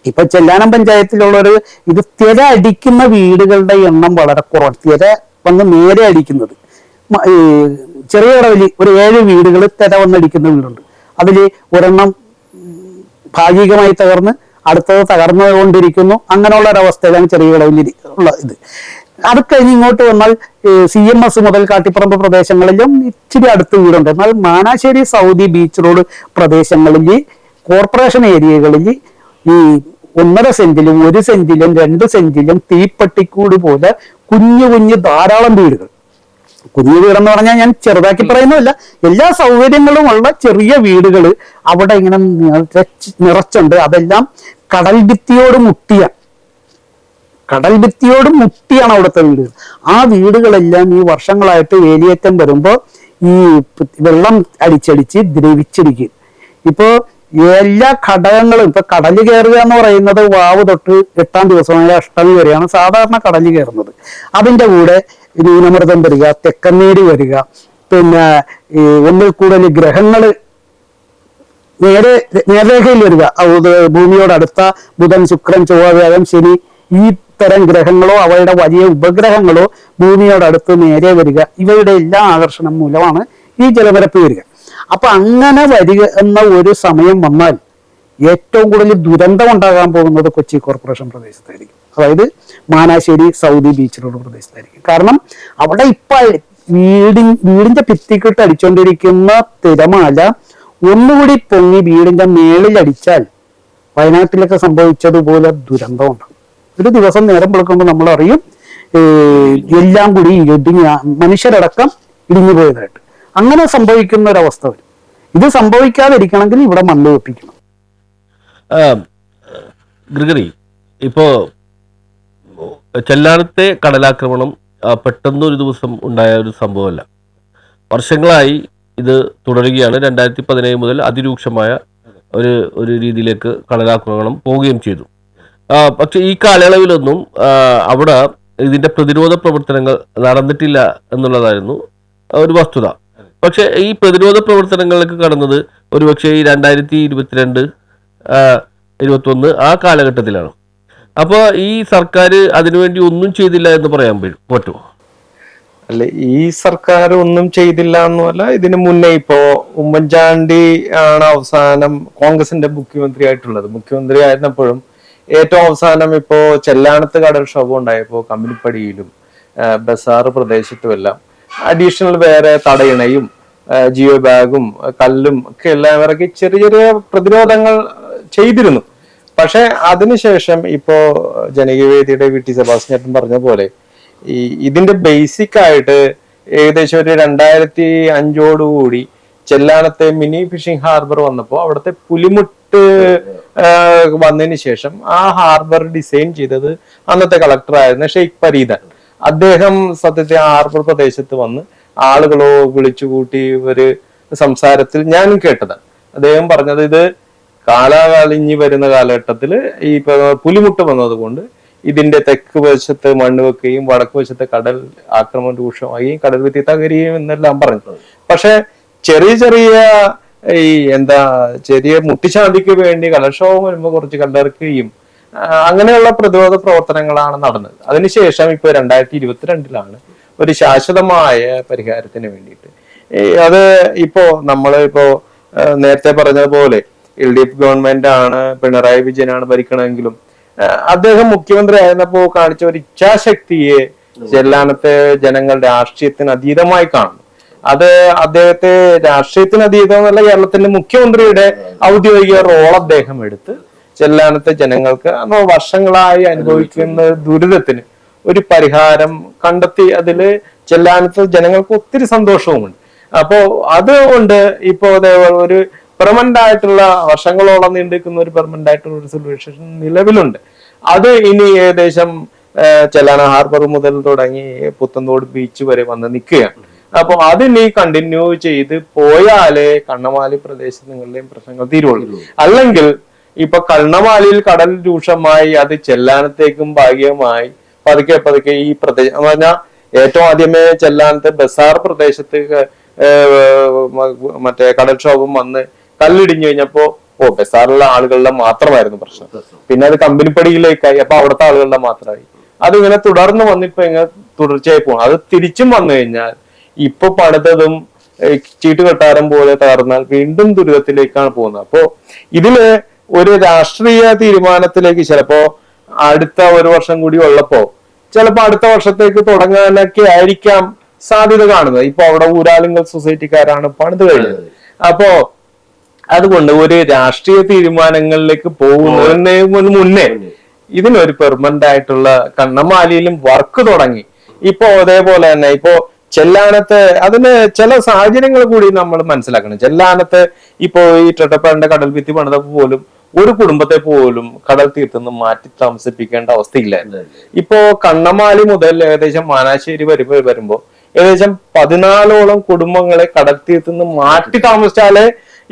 ഇപ്പൊ ചെല്ലാനം പഞ്ചായത്തിലുള്ളൊരു ഇത് തിര അടിക്കുന്ന വീടുകളുടെ എണ്ണം വളരെ കുറവാണ്. തിര വന്ന് നേരെ അടിക്കുന്നത് ചെറിയ കടവിൽ ഒരു 7 വീടുകൾ തിര വന്നടിക്കുന്ന വീടുണ്ട്. അതില് ഒരെണ്ണം ഭാഗികമായി തകർന്ന് അടുത്തത് തകർന്നുകൊണ്ടിരിക്കുന്നു. അങ്ങനെയുള്ള ഒരവസ്ഥയിലാണ് ചെറിയ കടവിൽ ഉള്ള ഇത്. അത് കഴിഞ്ഞ് ഇങ്ങോട്ട് വന്നാൽ CMS മുതൽ കാട്ടിപ്പറമ്പ് പ്രദേശങ്ങളിലും ഇച്ചിരി അടുത്ത് വീടുണ്ട്. എന്നാൽ മാനാശ്ശേരി, സൗദി, ബീച്ച് റോഡ് പ്രദേശങ്ങളിൽ കോർപ്പറേഷൻ ഏരിയകളിൽ ഈ 1.5 സെന്റിലും 1 സെന്റിലും 2 സെന്റിലും തീപ്പട്ടിക്കൂട് പോലെ കുഞ്ഞു ധാരാളം വീടുകൾ. കുഞ്ഞു വീടെന്ന് പറഞ്ഞാൽ ഞാൻ ചെറുതാക്കി പറയുന്നതല്ല, എല്ലാ സൗകര്യങ്ങളും ഉള്ള ചെറിയ വീടുകൾ അവിടെ ഇങ്ങനെ നിറച്ചുണ്ട്. അതെല്ലാം കടൽ ഭിത്തിയോട് മുട്ടിയാണ് അവിടുത്തെ വീടുകൾ. ആ വീടുകളെല്ലാം ഈ വർഷങ്ങളായിട്ട് വേലിയേറ്റം വരുമ്പോൾ ഈ വെള്ളം അടിച്ചടിച്ച് ദ്രവിച്ചിരിക്കും. ഇപ്പോ എല്ലാ ഘടകങ്ങളും, ഇപ്പൊ കടല് കയറുക എന്ന് പറയുന്നത് വാവ് തൊട്ട് 8ാം ദിവസമായ അഷ്ടമി വരെയാണ് സാധാരണ കടല് കയറുന്നത്. അതിന്റെ കൂടെ ന്യൂനമർദ്ദം വരിക, തെക്കന്നേരി വരിക, പിന്നെ ഒന്നിൽ കൂടുതൽ ഗ്രഹങ്ങൾ നേർരേഖയിൽ വരിക, ഭൂമിയോട് അടുത്ത ബുധൻ, ശുക്രൻ, ചൊവ്വ, വ്യാഴം, ശനി, ഈ തരം ഗ്രഹങ്ങളോ അവയുടെ വലിയ ഉപഗ്രഹങ്ങളോ ഭൂമിയോട് അടുത്ത് നേരെ വരിക, ഇവയുടെ എല്ലാ ആകർഷണം മൂലമാണ് ഈ ജലനിരപ്പ് വരിക. അപ്പൊ അങ്ങനെ വരിക എന്ന ഒരു സമയം വന്നാൽ ഏറ്റവും കൂടുതൽ ദുരന്തം ഉണ്ടാകാൻ പോകുന്നത് കൊച്ചി കോർപ്പറേഷൻ പ്രദേശത്തായിരിക്കും. അതായത് മാനാശ്ശേരി, സൗദി, ബീച്ച് റോഡ് പ്രദേശത്തായിരിക്കും. കാരണം അവിടെ ഇപ്പൊ വീടിന്റെ ഭിത്തിക്കിട്ട് അടിച്ചുകൊണ്ടിരിക്കുന്ന തിരമാല ഒന്നുകൂടി പൊങ്ങി വീടിന്റെ മേളിൽ അടിച്ചാൽ വയനാട്ടിലൊക്കെ സംഭവിച്ചതുപോലെ ദുരന്തം ഉണ്ടാകും. ഒരു ദിവസം നേരം വെളുക്കുമ്പോൾ നമ്മൾ അറിയും എല്ലാം കൂടി മനുഷ്യരടക്കം ഇടിഞ്ഞു പോയതായിട്ട്. അങ്ങനെ സംഭവിക്കുന്ന ഒരവസ്ഥ വരും. ഇത് സംഭവിക്കാതിരിക്കണമെങ്കിൽ ഇവിടെ മണ്ണ് വെപ്പിക്കണം. ഗ്രിഗറി, ഇപ്പോ ചെല്ലാനത്തെ കടലാക്രമണം പെട്ടെന്ന് ഒരു ദിവസം ഉണ്ടായ ഒരു സംഭവമല്ല. വർഷങ്ങളായി ഇത് തുടരുകയാണ്. 2017 മുതൽ അതിരൂക്ഷമായ ഒരു രീതിയിലേക്ക് കടലാക്രമണം പോവുകയും ചെയ്തു. പക്ഷെ ഈ കാലയളവിലൊന്നും അവിടെ ഇതിന്റെ പ്രതിരോധ പ്രവർത്തനങ്ങൾ നടന്നിട്ടില്ല എന്നുള്ളതായിരുന്നു ഒരു വസ്തുത. പക്ഷെ ഈ പ്രതിരോധ പ്രവർത്തനങ്ങളിലേക്ക് കടന്നത് ഒരുപക്ഷെ ഈ 2022 21 ആ കാലഘട്ടത്തിലാണ്. അപ്പോൾ ഈ സർക്കാർ അതിനുവേണ്ടി ഒന്നും ചെയ്തില്ല എന്ന് പറയാൻ പറ്റുമോ? അല്ലെ, ഈ സർക്കാർ ഒന്നും ചെയ്തില്ല എന്നല്ല. ഇതിനു മുന്നേ ഇപ്പോ ഉമ്മൻചാണ്ടി ആണ് അവസാനം കോൺഗ്രസിന്റെ മുഖ്യമന്ത്രി ആയിട്ടുള്ളത്. മുഖ്യമന്ത്രി ആയിരുന്നപ്പോഴും ഏറ്റവും അവസാനം ഇപ്പോ ചെല്ലാനത്ത് കടൽക്ഷോഭം ഉണ്ടായപ്പോ കമ്പനിപ്പടിയിലും ബസാർ പ്രദേശത്തുമെല്ലാം അഡീഷണൽ വേറെ തടയിണയും ജിയോ ബാഗും കല്ലും ഒക്കെ എല്ലാം ഇറക്കി ചെറിയ ചെറിയ പ്രതിരോധങ്ങൾ ചെയ്തിരുന്നു. പക്ഷെ അതിനുശേഷം ഇപ്പോ ജനകീയവേദിയുടെ VT സെബാസ്റ്റ്യൻ പറഞ്ഞ പോലെ ഇതിന്റെ ബേസിക് ആയിട്ട് ഏകദേശം ഒരു 2005 ചെല്ലാനത്തെ മിനി ഫിഷിംഗ് ഹാർബർ വന്നപ്പോൾ അവിടുത്തെ പുലിമുട്ട് വന്നതിന് ശേഷം ആ ഹാർബർ ഡിസൈൻ ചെയ്തത് അന്നത്തെ കളക്ടറായിരുന്ന ഷെയ്ഖ് ഫരീദാൻ. അദ്ദേഹം സത്യത്തെ ഹാർബർ പ്രദേശത്ത് വന്ന് ആളുകളോ വിളിച്ചുകൂട്ടി ഒരു സംസാരത്തിൽ ഞാനും കേട്ടതാണ്. അദ്ദേഹം പറഞ്ഞത് ഇത് കാലാകാലിഞ്ഞ് വരുന്ന കാലഘട്ടത്തിൽ ഈ പുലിമുട്ട് വന്നത് കൊണ്ട് ഇതിന്റെ തെക്ക് വശത്ത് മണ്ണ് വെക്കുകയും വടക്ക് വശത്ത് കടൽ ആക്രമണം രൂക്ഷമാകുകയും കടൽ ഭിത്തി തകരുകയും എന്നെല്ലാം പറഞ്ഞു. പക്ഷെ ചെറിയ ചെറിയ ചെറിയ മുട്ടിശാന്തിക്ക് വേണ്ടി കടൽക്ഷോഭം വരുമ്പോൾ കുറച്ച് കല്ലെറുക്കുകയും അങ്ങനെയുള്ള പ്രതിരോധ പ്രവർത്തനങ്ങളാണ് നടന്നത്. അതിനുശേഷം ഇപ്പൊ 2022 ഒരു ശാശ്വതമായ പരിഹാരത്തിന് വേണ്ടിയിട്ട് അത് നമ്മളിപ്പോ നേരത്തെ പറഞ്ഞതുപോലെ LDF ഗവൺമെന്റ് ആണ്, പിണറായി വിജയനാണ് ഭരിക്കണമെങ്കിലും അദ്ദേഹം മുഖ്യമന്ത്രി ആയിരുന്നപ്പോ കാണിച്ച ഒരു ഇച്ഛാശക്തിയെ ചെല്ലാനത്തെ ജനങ്ങൾ രാഷ്ട്രീയത്തിന് അതീതമായി കാണുന്നു. അത് അദ്ദേഹത്തെ രാഷ്ട്രീയത്തിന് അതീതം എന്നല്ല, കേരളത്തിന്റെ മുഖ്യമന്ത്രിയുടെ ഔദ്യോഗിക റോൾ അദ്ദേഹം എടുത്ത് ചെല്ലാനത്തെ ജനങ്ങൾക്ക് വർഷങ്ങളായി അനുഭവിക്കുന്ന ദുരിതത്തിന് ഒരു പരിഹാരം കണ്ടെത്തി അതില് ചെല്ലാനത്തെ ജനങ്ങൾക്ക് ഒത്തിരി സന്തോഷവുമുണ്ട്. അപ്പോ അതുകൊണ്ട് ഇപ്പോ ഒരു പെർമനന്റ് ആയിട്ടുള്ള വർഷങ്ങളോളം നീണ്ടിരിക്കുന്ന ഒരു പെർമനന്റ് ആയിട്ടുള്ള ഒരു സൊല്യൂഷൻ നിലവിലുണ്ട്. അത് ഇനി ഏകദേശം ചെല്ലാന ഹാർബർ മുതൽ തുടങ്ങി പുത്തൻതോട് ബീച്ച് വരെ വന്ന് നിൽക്കുകയാണ്. അപ്പൊ അതിനി കണ്ടിന്യൂ ചെയ്ത് പോയാലേ കണ്ണമാലി പ്രദേശങ്ങളിലെയും പ്രശ്നങ്ങൾ തീരുള്ളൂ. അല്ലെങ്കിൽ ഇപ്പൊ കണ്ണമാലിയിൽ കടൽ രൂക്ഷമായി അത് ചെല്ലാനത്തേക്കും ഭാഗികമായി പതുക്കെ പതുക്കെ ഈ പ്രദേശം എന്ന് പറഞ്ഞാൽ ഏറ്റവും ആദ്യമേ ചെല്ലാനത്തെ ബസാർ പ്രദേശത്ത് മറ്റേ കടൽക്ഷോഭം വന്ന് കല്ലിടിഞ്ഞു കഴിഞ്ഞപ്പോ ബസാറിലുള്ള ആളുകളുടെ മാത്രമായിരുന്നു പ്രശ്നം. പിന്നെ അത് കമ്പനിപ്പടിയിലേക്കായി, അപ്പൊ അവിടുത്തെ ആളുകളുടെ മാത്രമായി. അതിങ്ങനെ തുടർന്ന് വന്നിപ്പോ ഇങ്ങനെ തുടർച്ചയായി പോകണം. അത് തിരിച്ചും വന്നു കഴിഞ്ഞാൽ ഇപ്പൊ പണിതതും ചീട്ടുകെട്ടാരം പോലെ തകർന്നാൽ വീണ്ടും ദുരിതത്തിലേക്കാണ് പോകുന്നത്. അപ്പോ ഇതില് ഒരു രാഷ്ട്രീയ തീരുമാനത്തിലേക്ക് ചിലപ്പോ അടുത്ത ഒരു വർഷം കൂടി ഉള്ളപ്പോ ചിലപ്പോ അടുത്ത വർഷത്തേക്ക് തുടങ്ങാനൊക്കെ ആയിരിക്കാം സാധ്യത കാണുന്നത്. ഇപ്പൊ അവിടെ ഊരാലുങ്കൽ സൊസൈറ്റിക്കാരാണ് പണിത് കഴിഞ്ഞത്. അപ്പോ അതുകൊണ്ട് ഒരു രാഷ്ട്രീയ തീരുമാനങ്ങളിലേക്ക് പോകുന്നതിന് മുന്നേ ഇതിനൊരു പെർമനന്റ് ആയിട്ടുള്ള കണ്ണമാലിയിലും വർക്ക് തുടങ്ങി. ഇപ്പോ അതേപോലെ തന്നെ ഇപ്പോ ചെല്ലാനത്ത് അതിന് ചില സാഹചര്യങ്ങൾ കൂടി നമ്മൾ മനസ്സിലാക്കണം. ചെല്ലാനത്ത് ഇപ്പോ ഈ ടൊട്ടപ്പാടിന്റെ കടൽ ഭിത്തി പണിതപ്പോ പോലും ഒരു കുടുംബത്തെ പോലും കടൽ തീർത്തുനിന്ന് മാറ്റി താമസിപ്പിക്കേണ്ട അവസ്ഥയില്ലായിരുന്നു. ഇപ്പോ കണ്ണമാലി മുതൽ ഏകദേശം മാനാശ്ശേരി വരുമ്പോ ഏകദേശം 14ഓളം കുടുംബങ്ങളെ കടൽ തീർത്തുനിന്ന് മാറ്റി താമസിച്ചാലേ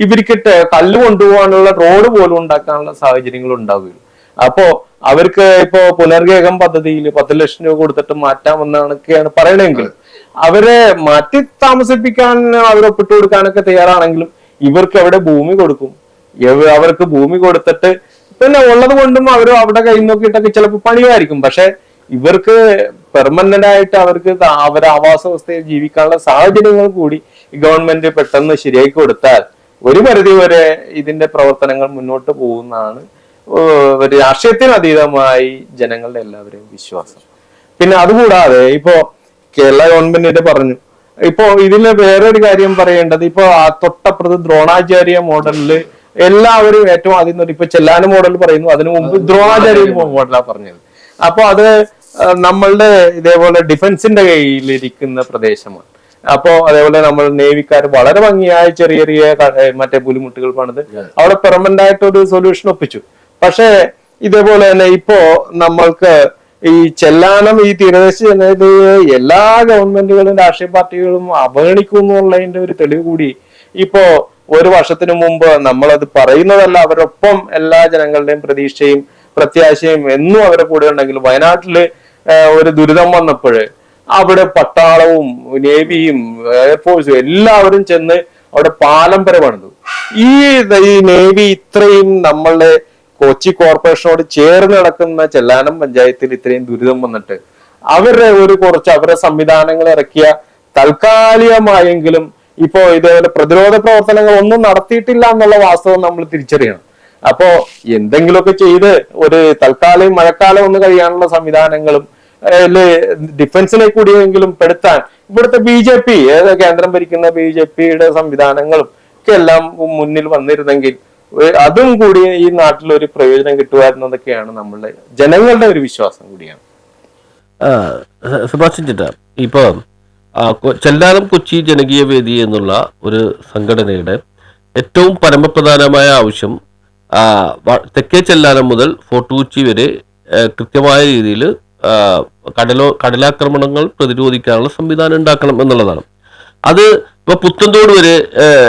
ഇവർക്ക് കല്ല് കൊണ്ടുപോകാനുള്ള റോഡ് പോലും ഉണ്ടാക്കാനുള്ള സാഹചര്യങ്ങൾ ഉണ്ടാവുകയുള്ളൂ. അപ്പോ അവർക്ക് ഇപ്പോ പുനർഗേഹം പദ്ധതിയിൽ 10 ലക്ഷം രൂപ കൊടുത്തിട്ട് മാറ്റാമെന്നൊക്കെയാണ് പറയണെങ്കിലും അവരെ മാറ്റി താമസിപ്പിക്കാൻ അവർ ഒപ്പിട്ട് കൊടുക്കാനൊക്കെ തയ്യാറാണെങ്കിലും ഇവർക്ക് എവിടെ ഭൂമി കൊടുക്കും? അവർക്ക് ഭൂമി കൊടുത്തിട്ട് പിന്നെ ഉള്ളത് കൊണ്ടും അവർ അവിടെ കൈ നോക്കിയിട്ടൊക്കെ ചിലപ്പോൾ പണിയായിരിക്കും. പക്ഷെ ഇവർക്ക് പെർമനന്റ് ആയിട്ട് അവർക്ക് അവരുടെ ആവാസ വ്യവസ്ഥയിൽ ജീവിക്കാനുള്ള സാഹചര്യങ്ങൾ കൂടി ഗവൺമെന്റ് പെട്ടെന്ന് ശരിയാക്കി കൊടുത്താൽ ഒരു പരിധി വരെ ഇതിന്റെ പ്രവർത്തനങ്ങൾ മുന്നോട്ട് പോകുന്നതാണ് ഒരു രാഷ്ട്രീയത്തിന് അതീതമായി ജനങ്ങളുടെ എല്ലാവരെയും വിശ്വാസം. പിന്നെ അതുകൂടാതെ ഇപ്പോ കേരള ഗവൺമെന്റിന്റെ പറഞ്ഞു. ഇപ്പോ ഇതില് വേറൊരു കാര്യം പറയേണ്ടത്, ഇപ്പോ ആ തൊട്ടപ്പുറത്ത് ദ്രോണാചാര്യ മോഡലില് എല്ലാവരും ഏറ്റവും ആദ്യം ഇപ്പൊ ചെല്ലാന മോഡൽ പറയുന്നു, അതിനു മുമ്പ് ദ്രോണാചാര്യ മോഡലാ പറഞ്ഞത്. അപ്പൊ അത് നമ്മളുടെ ഇതേപോലെ ഡിഫൻസിന്റെ കയ്യിലിരിക്കുന്ന പ്രദേശമാണ്. അപ്പോ അതേപോലെ നമ്മൾ നേവിക്കാർ വളരെ ഭംഗിയായ ചെറിയ ചെറിയ മറ്റേ പുലിമുട്ടുകൾ പണിത് അവിടെ പെർമനന്റ് ആയിട്ട് ഒരു സൊല്യൂഷൻ ഒപ്പിച്ചു. പക്ഷെ ഇതേപോലെ തന്നെ ഇപ്പോ നമ്മൾക്ക് ഈ ചെല്ലാനം ഈ തീരദേശ ജനതയെ എല്ലാ ഗവൺമെന്റുകളും രാഷ്ട്രീയ പാർട്ടികളും അവഗണിക്കുന്നുള്ളതിന്റെ ഒരു തെളിവ് കൂടി ഇപ്പോ ഒരു വർഷത്തിന് മുമ്പ് നമ്മളത് പറയുന്നതല്ല, അവരൊപ്പം എല്ലാ ജനങ്ങളുടെയും പ്രതീക്ഷയും പ്രത്യാശയും എന്നും അവരെ കൂടെ ഉണ്ടെങ്കിലും വയനാട്ടില് ഒരു ദുരിതം വന്നപ്പോഴ് അവിടെ പട്ടാളവും നേവിയും എയർഫോഴ്സും എല്ലാവരും ചെന്ന് അവിടെ പാലം വരെ പണിതു. ഈ നേവി ഇത്രയും നമ്മളുടെ കൊച്ചി കോർപ്പറേഷനോട് ചേർന്ന് നടക്കുന്ന ചെല്ലാനം പഞ്ചായത്തിൽ ഇത്രയും ദുരിതം വന്നിട്ട് അവരുടെ സംവിധാനങ്ങൾ ഇറക്കിയ താൽക്കാലികമായെങ്കിലും ഇപ്പോ ഇതേപോലെ പ്രതിരോധ പ്രവർത്തനങ്ങൾ ഒന്നും നടത്തിയിട്ടില്ല എന്നുള്ള വാസ്തവം നമ്മൾ തിരിച്ചറിയണം. അപ്പോ എന്തെങ്കിലുമൊക്കെ ചെയ്ത് ഒരു തൽക്കാലം മഴക്കാലം ഒന്ന് കഴിയാനുള്ള സംവിധാനങ്ങളും ഡിഫൻസിനെ കൂടിയെങ്കിലും പെടുത്താൻ ഇവിടുത്തെ BJP കേന്ദ്രം ഭരിക്കുന്ന BJPയുടെ സംവിധാനങ്ങളും ഒക്കെ എല്ലാം മുന്നിൽ വന്നിരുന്നെങ്കിൽ അതും കൂടി ഈ നാട്ടിൽ ഒരു പ്രയോജനം കിട്ടുമായിരുന്നതൊക്കെയാണ് നമ്മളുടെ ജനങ്ങളുടെ ഒരു വിശ്വാസം കൂടിയാണ്. സുഭാഷൻ ചേട്ടാ, ഇപ്പൊ ചെല്ലാനം കൊച്ചി ജനകീയ വേദി എന്നുള്ള ഒരു സംഘടനയുടെ ഏറ്റവും പരമപ്രധാനമായ ആവശ്യം തെക്കേ ചെല്ലാനം മുതൽ ഫോർട്ട് കൊച്ചി വരെ കൃത്യമായ രീതിയിൽ കടലാക്രമണങ്ങൾ പ്രതിരോധിക്കാനുള്ള സംവിധാനം ഉണ്ടാക്കണം എന്നുള്ളതാണ്. അത് ഇപ്പൊ പുത്തൻതോട് വരെ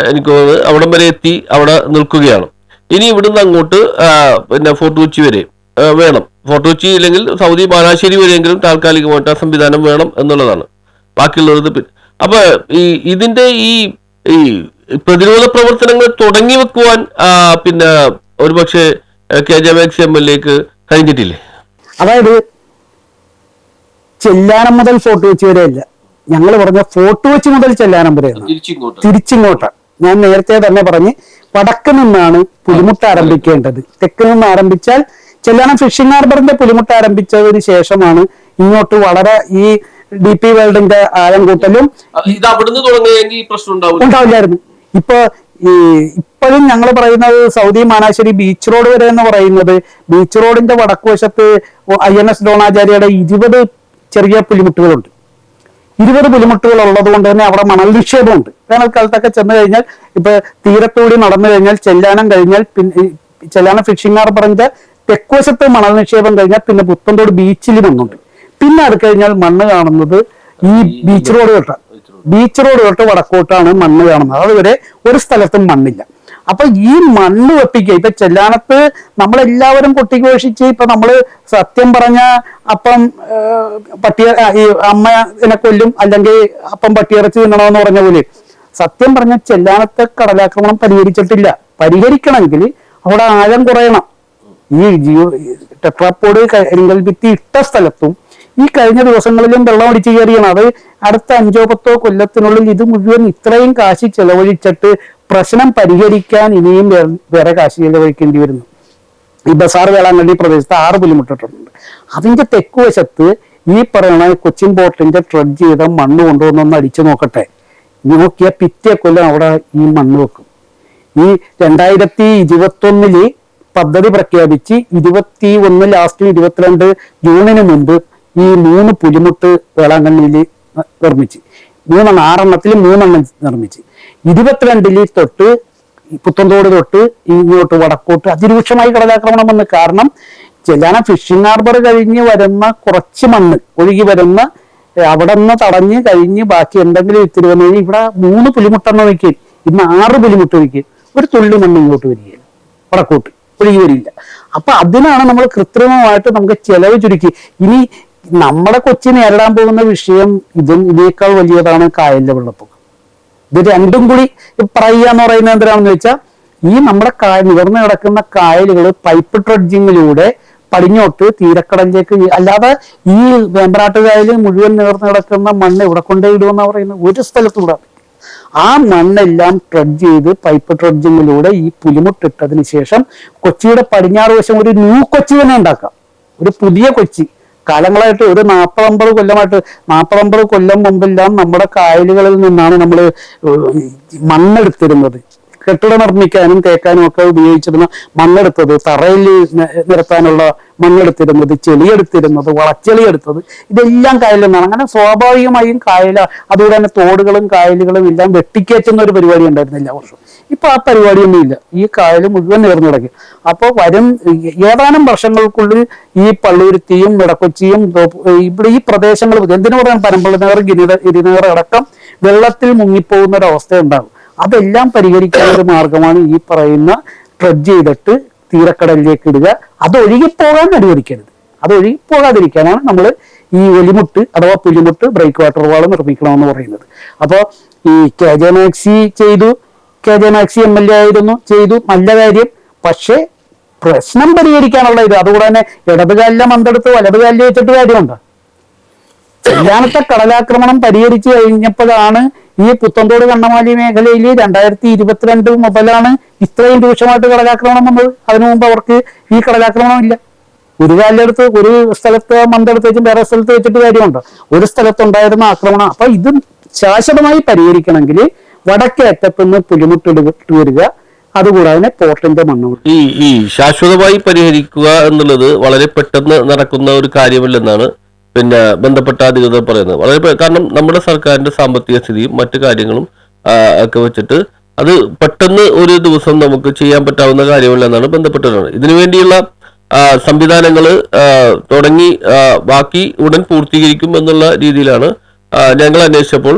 എനിക്ക് തോന്നുന്നത് അവിടം വരെ എത്തി അവിടെ നിൽക്കുകയാണ്. ഇനി ഇവിടുന്ന് അങ്ങോട്ട് പിന്നെ ഫോർട്ട് കൊച്ചി വരെ വേണം. ഫോർട്ട് കൊച്ചി ഇല്ലെങ്കിൽ സൗദി ബാനാശ്ശേരി വരെയെങ്കിലും താൽക്കാലികമായിട്ട് ആ സംവിധാനം വേണം എന്നുള്ളതാണ്. ബാക്കിയുള്ളത് അപ്പൊ ഇതിന്റെ ഈ പ്രതിരോധ പ്രവർത്തനങ്ങൾ തുടങ്ങി വെക്കുവാൻ പിന്നെ ഒരുപക്ഷെ KJ മാക്സി MLAക്ക് കഴിഞ്ഞിട്ടില്ലേ? അതായത് ചെല്ലാനം മുതൽ ഫോർട്ട് കൊച്ചി വരെ അല്ല, ഞങ്ങൾ പറഞ്ഞ ഫോർട്ട് കൊച്ചി മുതൽ ചെല്ലാനം വരെയാണ്, തിരിച്ചിങ്ങോട്ടാണ്. ഞാൻ നേരത്തെ തന്നെ പറഞ്ഞ് വടക്ക് നിന്നാണ് പുലിമുട്ട് ആരംഭിക്കേണ്ടത്. തെക്ക് നിന്ന് ആരംഭിച്ചാൽ ചെല്ലാനം ഫിഷിംഗ് ഹാർബറിന്റെ പുലിമുട്ട് ആരംഭിച്ചതിന് ശേഷമാണ് ഇങ്ങോട്ട് വളരെ ഈ DP വേൾഡിന്റെ ആഴം കൂട്ടലും ഉണ്ടാവില്ലായിരുന്നു. ഇപ്പോഴും ഞങ്ങൾ പറയുന്നത് സൗദി മാനാശ്ശേരി ബീച്ച് റോഡ് വരെ എന്ന് പറയുന്നത് ബീച്ച് റോഡിന്റെ വടക്കുവശത്ത് INS ദ്രോണാചാര്യയുടെ 20 ചെറിയ പുലിമുട്ടുകളുണ്ട്. 20 പുലിമുട്ടുകൾ ഉള്ളത് കൊണ്ട് തന്നെ അവിടെ മണൽ നിക്ഷേപമുണ്ട്. വേനൽക്കാലത്തൊക്കെ ചെന്ന് കഴിഞ്ഞാൽ ഇപ്പൊ തീരത്തൂടി നടന്നു കഴിഞ്ഞാൽ ചെല്ലാനം കഴിഞ്ഞാൽ ചെല്ലാനം ഫിഷിംഗ് ഹാർബറിന്റെ തെക്കുവശത്ത് മണൽ നിക്ഷേപം കഴിഞ്ഞാൽ പിന്നെ പുത്തൻതോട് ബീച്ചിൽ മണ്ണുണ്ട്. പിന്നെ അത് കഴിഞ്ഞാൽ മണ്ണ് കാണുന്നത് ഈ ബീച്ച് റോഡ് തൊട്ടാണ്. ബീച്ച് റോഡ് തൊട്ട് വടക്കോട്ടാണ് മണ്ണ് കാണുന്നത്. അതുവരെ ഒരു സ്ഥലത്തും മണ്ണില്ല. അപ്പൊ ഈ മണ്ണ് വെപ്പിക്കുക, ഇപ്പൊ ചെല്ലാനത്ത് നമ്മളെല്ലാവരും കൊട്ടിഘോഷിച്ച് ഇപ്പൊ നമ്മള് സത്യം പറഞ്ഞ അപ്പം ഈ അമ്മനെ കൊല്ലും അല്ലെങ്കിൽ അപ്പം പട്ടിയിറച്ചി തിന്നണമെന്ന് പറഞ്ഞ പോലെ സത്യം പറഞ്ഞ ചെല്ലാനത്തെ കടലാക്രമണം പരിഹരിച്ചിട്ടില്ല. പരിഹരിക്കണമെങ്കിൽ അവിടെ ആഴം കുറയണം. ഈ ടെട്രാപ്പോഡ് കരിങ്കൽ ഭിത്തി ഇട്ട സ്ഥലത്തും ഈ കഴിഞ്ഞ ദിവസങ്ങളിലും വെള്ളം അടിച്ചു കയറിയാണ്. അത് അടുത്ത 5-10 കൊല്ലത്തിനുള്ളിൽ ഇത് മുഴുവൻ ഇത്രയും കാശ് ചെലവഴിച്ചിട്ട് പ്രശ്നം പരിഹരിക്കാൻ ഇനിയും വേറെ കാശ് ചെലവഴിക്കേണ്ടി വരുന്നു. ഈ ബസാർ വേളാങ്കണ്ണി പ്രദേശത്ത് 6 പുലിമുട്ടിട്ടുണ്ട്. അതിന്റെ തെക്കുവശത്ത് ഈ പറയുന്ന കൊച്ചിൻ പോർട്ടിന്റെ ട്രെഡ് ചെയ്ത മണ്ണ് കൊണ്ടുവന്നൊന്ന് അടിച്ചു നോക്കട്ടെ. നോക്കിയ പിറ്റേ കൊല്ലം അവിടെ ഈ മണ്ണ് വെക്കും. ഈ 2021 പദ്ധതി പ്രഖ്യാപിച്ച് 21 ലാസ്റ്റ് 22 ജൂണിന് മുമ്പ് ഈ 3 പുലിമുട്ട് വേളാങ്കണ്ണിയിൽ നിർമ്മിച്ച് 6 നിർമ്മിച്ച് 22 തൊട്ട് പുത്തൻതോട് തൊട്ട് ഇങ്ങോട്ട് വടക്കോട്ട് അതിരൂക്ഷമായി കടലാക്രമണം വന്ന്. കാരണം ചെല്ലാനം ഫിഷിംഗ് ഹാർബർ കഴിഞ്ഞ് വരുന്ന കുറച്ച് മണ്ണ് ഒഴുകി വരുന്ന അവിടെ നിന്ന് തടഞ്ഞ് കഴിഞ്ഞ് ബാക്കി എന്തെങ്കിലും ഇത്തിരി വന്നു കഴിഞ്ഞാൽ ഇവിടെ 3 പുലിമുട്ടെന്ന് വയ്ക്കുക. ഇന്ന് 6 പുലിമുട്ട് വയ്ക്കുക. ഒരു തുള്ളി മണ്ണ് ഇങ്ങോട്ട് വരികയില്ല, വടക്കോട്ട് ഒഴുകി വരില്ല. അപ്പൊ അതിനാണ് നമ്മൾ കൃത്രിമമായിട്ട് നമുക്ക് ചെലവ് ചുരുക്കി. ഇനി നമ്മുടെ കൊച്ചി നേരിടാൻ പോകുന്ന വിഷയം ഇതിനേക്കാൾ വലിയതാണ് കായലിലെ വെള്ളപ്പൊക്കം. ഇത് രണ്ടും കൂടി പറയുക എന്ന് പറയുന്നത് എന്തിനാണെന്ന് വെച്ചാൽ ഈ നമ്മുടെ നിവർന്നു കിടക്കുന്ന കായലുകൾ പൈപ്പ് ഡ്രഡ്ജിങ്ങിലൂടെ പടിഞ്ഞോട്ട് തീരക്കടലിലേക്ക്, അല്ലാതെ ഈ വേമ്പനാട്ട് കായലിൽ മുഴുവൻ നിവർന്നു കിടക്കുന്ന മണ്ണ് ഇവിടെ കൊണ്ടുപോയിടുമെന്ന് പറയുന്നത് ഒരു സ്ഥലത്തൂടെ. ആ മണ്ണെല്ലാം ഡ്രഡ്ജ് ചെയ്ത് പൈപ്പ് ഡ്രഡ്ജിങ്ങിലൂടെ ഈ പുലിമുട്ടിട്ടതിന് ശേഷം കൊച്ചിയുടെ പടിഞ്ഞാറ് വശം ഒരു ന്യൂ കൊച്ചി തന്നെ ഉണ്ടാക്കാം, ഒരു പുതിയ കൊച്ചി. കാലങ്ങളായിട്ട് ഒരു 40-50 കൊല്ലം മുമ്പെല്ലാം നമ്മുടെ കായലുകളിൽ നിന്നാണ് നമ്മൾ മണ്ണെടുത്തിരുന്നത്. കെട്ടിടം നിർമ്മിക്കാനും തേക്കാനും ഒക്കെ ഉപയോഗിച്ചിരുന്ന മണ്ണെടുത്തത്, തറയിൽ നിരത്താനുള്ള മണ്ണെടുത്തിരുന്നത്, ചെളിയെടുത്തിരുന്നത്, വളച്ചെളിയെടുത്തത്, ഇതെല്ലാം കായലിൽ നിന്നാണ്. അങ്ങനെ സ്വാഭാവികമായും അതുപോലെ തന്നെ തോടുകളും കായലുകളും എല്ലാം വെട്ടിക്കയറ്റുന്ന ഒരു പരിപാടി ഉണ്ടായിരുന്നു എല്ലാ വർഷവും. ഇപ്പൊ ആ പരിപാടിയൊന്നുമില്ല. ഈ കായൽ മുഴുവൻ നിവർന്നു കിടക്കും. അപ്പോൾ വരും ഏതാനും വർഷങ്ങൾക്കുള്ളിൽ ഈ പള്ളുരുത്തിയും ഇടക്കൊച്ചിയും ഇവിടെ ഈ പ്രദേശങ്ങൾ എന്തിനു പറയാൻ പനമ്പള്ളിനഗർ ഗിരിനഗർ അടക്കം വെള്ളത്തിൽ മുങ്ങിപ്പോകുന്ന ഒരു അവസ്ഥ ഉണ്ടാകും. അതെല്ലാം പരിഹരിക്കാനുള്ള ഒരു മാർഗമാണ് ഈ പറയുന്ന ഡ്രഡ്ജ് ചെയ്തിട്ട് തീരക്കടലിലേക്ക് ഇടുക. അത് ഒഴുകിപ്പോകാൻ അനുവദിക്കരുത്. അത് ഒഴുകിപ്പോകാതിരിക്കാനാണ് നമ്മൾ ഈ ഒലിമുട്ട് അഥവാ പുലിമുട്ട് ബ്രേക്ക് വാട്ടർ വാൾ നിർമ്മിക്കണമെന്ന് പറയുന്നത്. അപ്പോൾ ഈ KJ മാക്സി ചെയ്തു, KJ മാക്സി MLA ആയിരുന്നു, ചെയ്തു, നല്ല കാര്യം. പക്ഷേ പ്രശ്നം പരിഹരിക്കാനുള്ള ഇത്, അതുകൂടെ തന്നെ ഇടതുകാലിലെ മന്തെടുത്ത് വലതുകാലിൽ വെച്ചിട്ട് കാര്യമുണ്ടോ? ചെല്ലാനത്തെ കടലാക്രമണം പരിഹരിച്ചു കഴിഞ്ഞപ്പോഴാണ് ഈ പുത്തൻതോട് കണ്ണമാലി മേഖലയിൽ 2022 മുതലാണ് ഇത്രയും രൂക്ഷമായിട്ട് കടലാക്രമണം വന്നത്. അതിനു മുമ്പ് അവർക്ക് ഈ കടലാക്രമണം ഇല്ല. ഒരു കാലിലെടുത്ത് ഒരു സ്ഥലത്ത് മന്തെടുത്ത് വെച്ചും വേറെ സ്ഥലത്ത് വെച്ചിട്ട് കാര്യമുണ്ടോ? ഒരു സ്ഥലത്തുണ്ടായിരുന്ന ആക്രമണം. അപ്പൊ ഇത് ശാശ്വതമായി പരിഹരിക്കണമെങ്കിൽ വടക്കേ അറ്റത്തുനിന്ന് പുലിമുട്ട് വരിക, അതുകൂടാതെ പോർട്ടിന്റെ മണ്ണ്. ഈ ശാശ്വതമായി പരിഹരിക്കുക എന്നുള്ളത് വളരെ പെട്ടെന്ന് നടക്കുന്ന ഒരു കാര്യമല്ലെന്നാണ് പിന്നെ ബന്ധപ്പെട്ട അധികൃതർ പറയുന്നത്. കാരണം നമ്മുടെ സർക്കാരിന്റെ സാമ്പത്തിക സ്ഥിതിയും മറ്റു കാര്യങ്ങളും ഒക്കെ വെച്ചിട്ട് അത് പെട്ടെന്ന് ഒരു ദിവസം നമുക്ക് ചെയ്യാൻ പറ്റാവുന്ന കാര്യമല്ലെന്നാണ് ബന്ധപ്പെട്ടവരാണ്. ഇതിനു വേണ്ടിയുള്ള സംവിധാനങ്ങൾ തുടങ്ങി, ബാക്കി ഉടൻ പൂർത്തീകരിക്കും എന്നുള്ള രീതിയിലാണ് ഞങ്ങൾ അന്വേഷിച്ചപ്പോൾ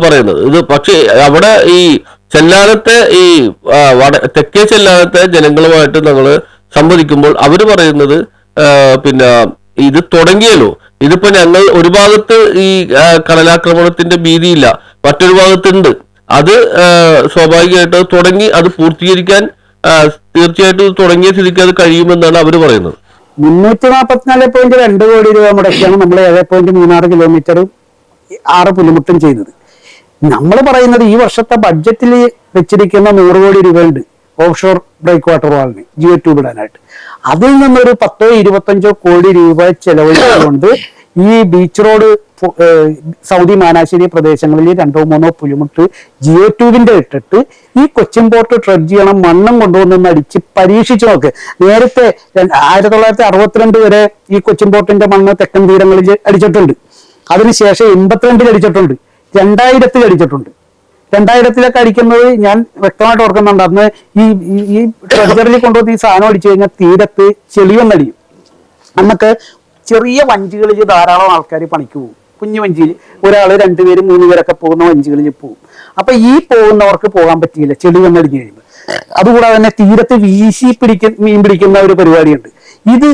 പറയുന്നത്. ഇത് പക്ഷേ അവിടെ ഈ ചെല്ലാനത്തെ ഈ തെക്കേ ചെല്ലാനത്തെ ജനങ്ങളുമായിട്ട് ഞങ്ങൾ സംവദിക്കുമ്പോൾ അവര് പറയുന്നത് പിന്നെ ഇത് തുടങ്ങിയല്ലോ, ഇതിപ്പോ ഞങ്ങൾ ഒരു ഭാഗത്ത് ഈ കടലാക്രമണത്തിന്റെ ഭീതിയില്ല, മറ്റൊരു ഭാഗത്തുണ്ട്. അത് സ്വാഭാവികമായിട്ട് തുടങ്ങി അത് പൂർത്തീകരിക്കാൻ തീർച്ചയായിട്ടും തുടങ്ങിയ സ്ഥിതിക്ക് അത് കഴിയുമെന്നാണ് അവർ പറയുന്നത്. 344.2 കോടി രൂപ മുടക്കിയാണ് നമ്മൾ 7.36 കിലോമീറ്റർ 6 പുലിമുട്ടും ചെയ്തത്. നമ്മൾ പറയുന്നത് ഈ വർഷത്തെ ബഡ്ജറ്റിൽ വെച്ചിരിക്കുന്ന 100 കോടി രൂപയുണ്ട് ഓഫ് ഷോർ ബ്രേക്ക് വാട്ടർ വാളിന് ജിയോ ട്യൂബ് ഇടാനായിട്ട്. അതിൽ നിന്നൊരു 10-25 കോടി രൂപ ചെലവഴിച്ചുകൊണ്ട് ഈ ബീച്ച് റോഡ് സൗദി മാനാശ്ശേരി പ്രദേശങ്ങളിൽ 2-3 പുലിമുട്ട് ജിയോ ട്യൂബിന്റെ ഇട്ടിട്ട് ഈ കൊച്ചിൻ പോർട്ട് ട്രെഡ്ജ് ചെയ്യണം, മണ്ണും കൊണ്ടുവന്ന് അടിച്ച് പരീക്ഷിച്ചു നോക്ക്. നേരത്തെ 1962 വരെ ഈ കൊച്ചിൻ പോർട്ടിന്റെ മണ്ണ് തെക്കൻ തീരങ്ങളിൽ അടിച്ചിട്ടുണ്ട്. അതിനുശേഷം 82 അടിച്ചിട്ടുണ്ട്, 2000 അടിച്ചിട്ടുണ്ട്. 2000 അടിക്കുന്നത് ഞാൻ വ്യക്തമായിട്ട് ഓർക്കുന്നുണ്ട്. അന്ന് ഈ ട്രെജറിൽ കൊണ്ടുവന്ന് ഈ സാധനം അടിച്ചു കഴിഞ്ഞാൽ തീരത്ത് ചെളിയൊന്നടിയും. അന്നൊക്കെ ചെറിയ വഞ്ചികളിൽ ധാരാളം ആൾക്കാർ പണിക്ക് പോകും. കുഞ്ഞു വഞ്ചിയിൽ ഒരാള് 2 പേര് 3 പേരൊക്കെ പോകുന്ന വഞ്ചികളിൽ പോകും. അപ്പൊ ഈ പോകുന്നവർക്ക് പോകാൻ പറ്റിയില്ല, ചെളി വന്നടിഞ്ഞു കഴിയുമ്പോൾ. അതുകൂടാതെ തന്നെ തീരത്ത് വീശി മീൻ പിടിക്കുന്ന ഒരു പരിപാടിയുണ്ട്. ഇത്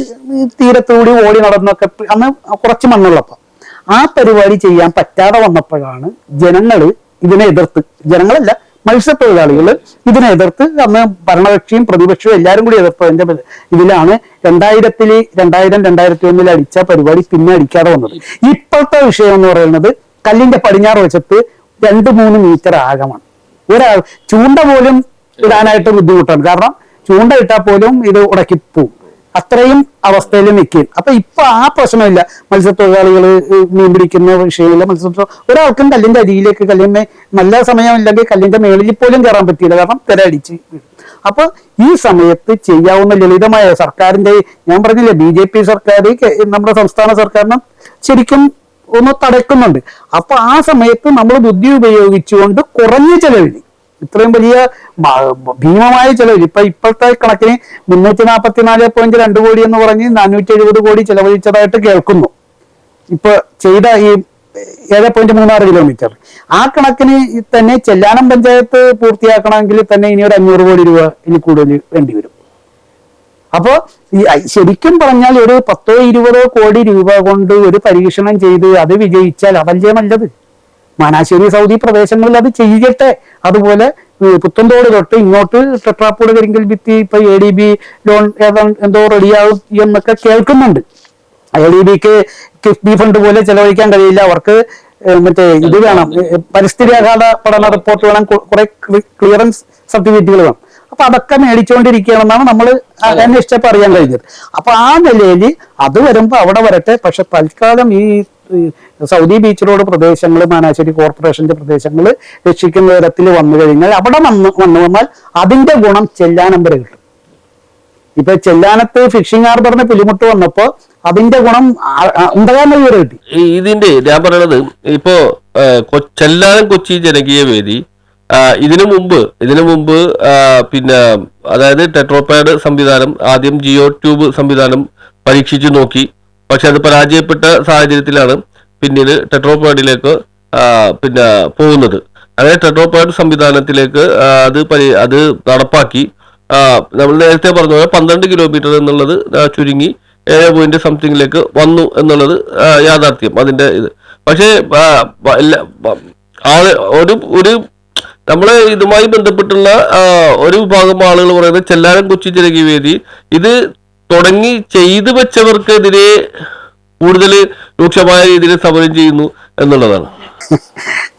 തീരത്തുകൂടി ഓടി നടന്നൊക്കെ അന്ന് കുറച്ച് മണ്ണുള്ളപ്പോൾ ആ പരിപാടി ചെയ്യാൻ പറ്റാതെ വന്നപ്പോഴാണ് ഇതിനെ എതിർത്ത്, ജനങ്ങളല്ല മത്സ്യത്തൊഴിലാളികൾ ഇതിനെ എതിർത്ത് അന്ന് ഭരണകക്ഷിയും പ്രതിപക്ഷവും എല്ലാവരും കൂടി എതിർത്തതിന്റെ ഇതിലാണ് 2000-2001 അടിച്ച പരിപാടി പിന്നെ അടിക്കാതെ വന്നത്. ഇപ്പോഴത്തെ വിഷയം എന്ന് പറയുന്നത് കല്ലിന്റെ പടിഞ്ഞാറ് വശത്ത് 2-3 മീറ്റർ ആഴമാണ്. ഒരാൾ ചൂണ്ട പോലും ഇടാനായിട്ട് ബുദ്ധിമുട്ടാണ്. കാരണം ചൂണ്ട ഇട്ടാൽ പോലും ഇത് ഉടക്കിപ്പോവും, അത്രയും അവസ്ഥയിൽ നിൽക്കും. അപ്പൊ ഇപ്പൊ ആ പ്രശ്നമില്ല. മത്സ്യത്തൊഴിലാളികൾ മീൻ പിടിക്കുന്ന വിഷയമില്ല. ഒരാൾക്കും കല്ലിന്റെ അടിയിലേക്ക്, കല്ലിന്മേ നല്ല സമയമില്ലെങ്കിൽ കല്ലിന്റെ മേളിൽ പോലും കയറാൻ പറ്റിയില്ല, കാരണം തിര അടിച്ച് വീഴും. അപ്പൊ ഈ സമയത്ത് ചെയ്യാവുന്ന ലളിതമായ സർക്കാരിന്റെ, ഞാൻ പറഞ്ഞില്ലേ BJP സർക്കാർ നമ്മുടെ സംസ്ഥാന സർക്കാരിനെ ശരിക്കും ഒന്ന് തടയ്ക്കുന്നുണ്ട്. അപ്പൊ ആ സമയത്ത് നമ്മൾ ബുദ്ധി ഉപയോഗിച്ചുകൊണ്ട് കുറഞ്ഞ ചെലവിൽ ഇത്രയും വലിയ ഭീമമായ ചെലവിൽ, ഇപ്പോഴത്തെ കണക്കിന് 344.2 കോടി എന്ന് പറഞ്ഞ് 470 കോടി ചെലവഴിച്ചതായിട്ട് കേൾക്കുന്നു. ഇപ്പൊ ചെയ്ത ഈ 7.36 കിലോമീറ്റർ ആ കണക്കിന് തന്നെ ചെല്ലാനം പഞ്ചായത്ത് പൂർത്തിയാക്കണമെങ്കിൽ തന്നെ ഇനി ഒരു 500 കോടി രൂപ ഇനി കൂടുതൽ വേണ്ടി വരും. അപ്പോ ഈ ശരിക്കും പറഞ്ഞാൽ ഒരു 10-20 കോടി രൂപ കൊണ്ട് ഒരു പരീക്ഷണം ചെയ്ത് അത് വിജയിച്ചാൽ അതല്ലേ നല്ലത്. മാനാശ്ശേരി സൗദി പ്രദേശങ്ങളിൽ അത് ചെയ്യട്ടെ. അതുപോലെ പുത്തൻതോട് തൊട്ട് ഇങ്ങോട്ട് ടെട്രാപ്പോഡ് കരിങ്കൽ ഭിത്തി ഇപ്പൊ ADB ലോൺ എന്തോ റെഡിയാവും എന്നൊക്കെ കേൾക്കുന്നുണ്ട്. ADBക്ക് കിഫ്ബി ഫണ്ട് പോലെ ചെലവഴിക്കാൻ കഴിയില്ല, അവർക്ക് മറ്റേ ഇത് വേണം, പരിസ്ഥിതി ആഘാത പഠന റിപ്പോർട്ട് വേണം, കുറെ ക്ലിയറൻസ് സർട്ടിഫിക്കറ്റുകൾ വേണം. അപ്പൊ അതൊക്കെ മേടിച്ചുകൊണ്ടിരിക്കുകയാണെന്നാണ് നമ്മൾ അന്വേഷിച്ചപ്പോൾ അറിയാൻ കഴിഞ്ഞത്. അപ്പൊ ആ നിലയിൽ അത് വരുമ്പോ അവിടെ വരട്ടെ. പക്ഷെ തൽക്കാലം ഈ സൗദി ബീച്ച് റോഡ് പ്രദേശങ്ങൾ, മാനാശ്ശേരി കോർപ്പറേഷന്റെ പ്രദേശങ്ങൾ രക്ഷിക്കുന്ന തരത്തിൽ വന്നു കഴിഞ്ഞാൽ, അവിടെ വന്നു വന്നാൽ അതിന്റെ ഗുണം ചെല്ലാനം വരെ കിട്ടും. ഇപ്പൊ ചെല്ലാനത്ത് ഫിഷിംഗ് ഹാർബറിന് പുലിമുട്ട് വന്നപ്പോ അതിന്റെ ഗുണം ഉണ്ടാകാൻ വരെ കിട്ടി. ഇതിന്റെ ഞാൻ പറയണത് ഇപ്പോ ചെല്ലാനം കൊച്ചി ജനകീയ വേദി ഇതിനു മുമ്പ് പിന്നെ അതായത് ടെട്രോപാഡ് സംവിധാനം ആദ്യം ജിയോ ട്യൂബ് സംവിധാനം പരീക്ഷിച്ചു നോക്കി. പക്ഷെ അത് പരാജയപ്പെട്ട സാഹചര്യത്തിലാണ് പിന്നീട് ടെട്രോപാഡിലേക്ക് പിന്നെ പോകുന്നത്. അതായത് ടെട്രോപാഡ് സംവിധാനത്തിലേക്ക് അത് നടപ്പാക്കി. നമ്മൾ നേരത്തെ പറഞ്ഞ പോലെ 12 കിലോമീറ്റർ എന്നുള്ളത് ചുരുങ്ങി 7.somethingലേക്ക് വന്നു എന്നുള്ളത് യാഥാർത്ഥ്യം. അതിന്റെ ഇത് പക്ഷേ ഒരു നമ്മളെ ഇതുമായി ബന്ധപ്പെട്ടുള്ള ഒരു വിഭാഗം ആളുകൾ പറയുന്നത് ചെല്ലാനം കൊച്ചി ജനകീയ വേദി ഇത് തുടങ്ങി ചെയ്തു വെച്ചവർക്കെതിരെ കൂടുതൽ രൂക്ഷമായ രീതിയിൽ സമരം ചെയ്യുന്നു എന്നുള്ളതാണ്.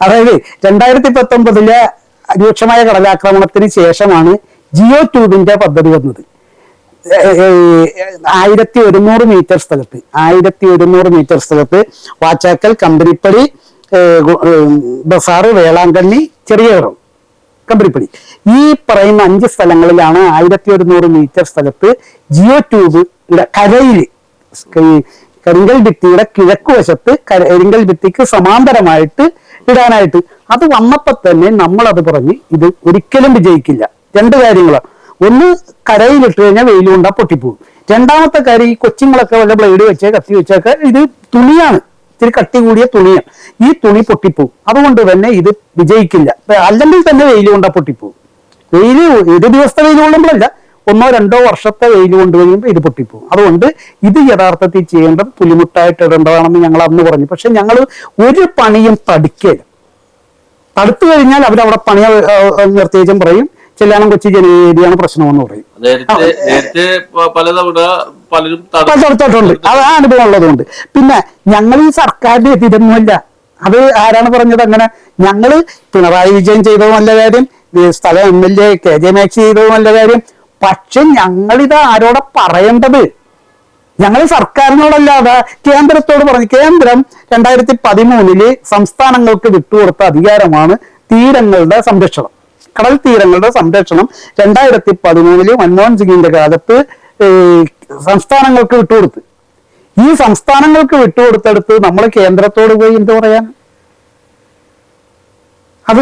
അതായത് 2019 രൂക്ഷമായ കടലാക്രമണത്തിന് ശേഷമാണ് ജിയോ ട്യൂബിന്റെ പദ്ധതി വന്നത്. 1100 മീറ്റർ സ്ഥലത്ത് വാച്ചാക്കൽ, കമ്പനിപ്പടി, ബസാറ്, വേളാങ്കണ്ണി, ചെറിയവരം, കമ്പനിപ്പടി ഈ പറയുന്ന 5 സ്ഥലങ്ങളിലാണ് 1100 മീറ്റർ സ്ഥലത്ത് ജിയോ ട്യൂബ് കരയില് കരിങ്കൽ ഭിത്തിയുടെ കിഴക്ക് വശത്ത് കരിങ്കൽ ഭിത്തിക്ക് സമാന്തരമായിട്ട് ഇടാനായിട്ട് അത് വന്നപ്പോ തന്നെ നമ്മളത് പറഞ്ഞ് ഇത് ഒരിക്കലും വിജയിക്കില്ല. 2 കാര്യങ്ങളാണ്. ഒന്ന്, കരയിലിട്ട് കഴിഞ്ഞാൽ വെയിൽ കൊണ്ടാ പൊട്ടിപ്പോകും. രണ്ടാമത്തെ കാര്യം, ഈ കൊച്ചുങ്ങളൊക്കെ വല്ല ബ്ലേഡ് വെച്ച് കത്തി വെച്ചൊക്കെ ഇത് തുണിയാണ്, ഇത്തിരി കട്ടി കൂടിയ തുണിയാണ്, ഈ തുണി പൊട്ടിപ്പോകും. അതുകൊണ്ട് തന്നെ ഇത് വിജയിക്കില്ല. അല്ലെങ്കിൽ തന്നെ വെയിൽ കൊണ്ടാ പൊട്ടിപ്പോകും. വെയില് ഒരു ദിവസത്തെ വെയിൽ കൊള്ളുമ്പോഴല്ല, 1-2 വർഷത്തെ വെയിൽ കൊണ്ട് കഴിയുമ്പോൾ ഇത് പൊട്ടിപ്പോകും. അതുകൊണ്ട് ഇത് യഥാർത്ഥത്തിൽ ചെയ്യേണ്ടത് പുലിമുട്ടായിട്ട് ഇടേണ്ടതാണെന്ന് ഞങ്ങൾ അന്ന് പറഞ്ഞു. പക്ഷെ ഞങ്ങൾ ഒരു പണിയും തടുക്കില്ല. തടുത്തു കഴിഞ്ഞാൽ അവരവിടെ പണി നിർത്തിയേച്ചും പറയും ചെല്ലാനം കൊച്ചി ജനകീയതയാണ് പ്രശ്നമെന്ന് പറയും. തടുത്തിട്ടുണ്ട്, അത് ആ അനുഭവം ഉള്ളതുകൊണ്ട്. പിന്നെ ഞങ്ങൾ ഈ സർക്കാരിന്റെ എതിരൊന്നുമല്ല. അത് ആരാണ് പറഞ്ഞത് അങ്ങനെ? ഞങ്ങള് പിണറായി വിജയൻ ചെയ്തത് നല്ല കാര്യം, സ്ഥലം MLA KJ മാക്സി ചെയ്തത് നല്ല കാര്യം. പക്ഷെ ഞങ്ങളിത് ആരോടെ പറയേണ്ടത്? ഞങ്ങൾ സർക്കാരിനോടല്ലാതെ കേന്ദ്രത്തോട് പറഞ്ഞു. കേന്ദ്രം 2013 സംസ്ഥാനങ്ങൾക്ക് വിട്ടുകൊടുത്ത അധികാരമാണ് തീരങ്ങളുടെ സംരക്ഷണം, കടൽ തീരങ്ങളുടെ സംരക്ഷണം. 2013 മൻമോഹൻ സിംഗിന്റെ കാലത്ത് സംസ്ഥാനങ്ങൾക്ക് വിട്ടുകൊടുത്ത്. ഈ സംസ്ഥാനങ്ങൾക്ക് വിട്ടുകൊടുത്തെടുത്ത് നമ്മൾ കേന്ദ്രത്തോട് പോയി എന്ത് പറയാൻ? അത്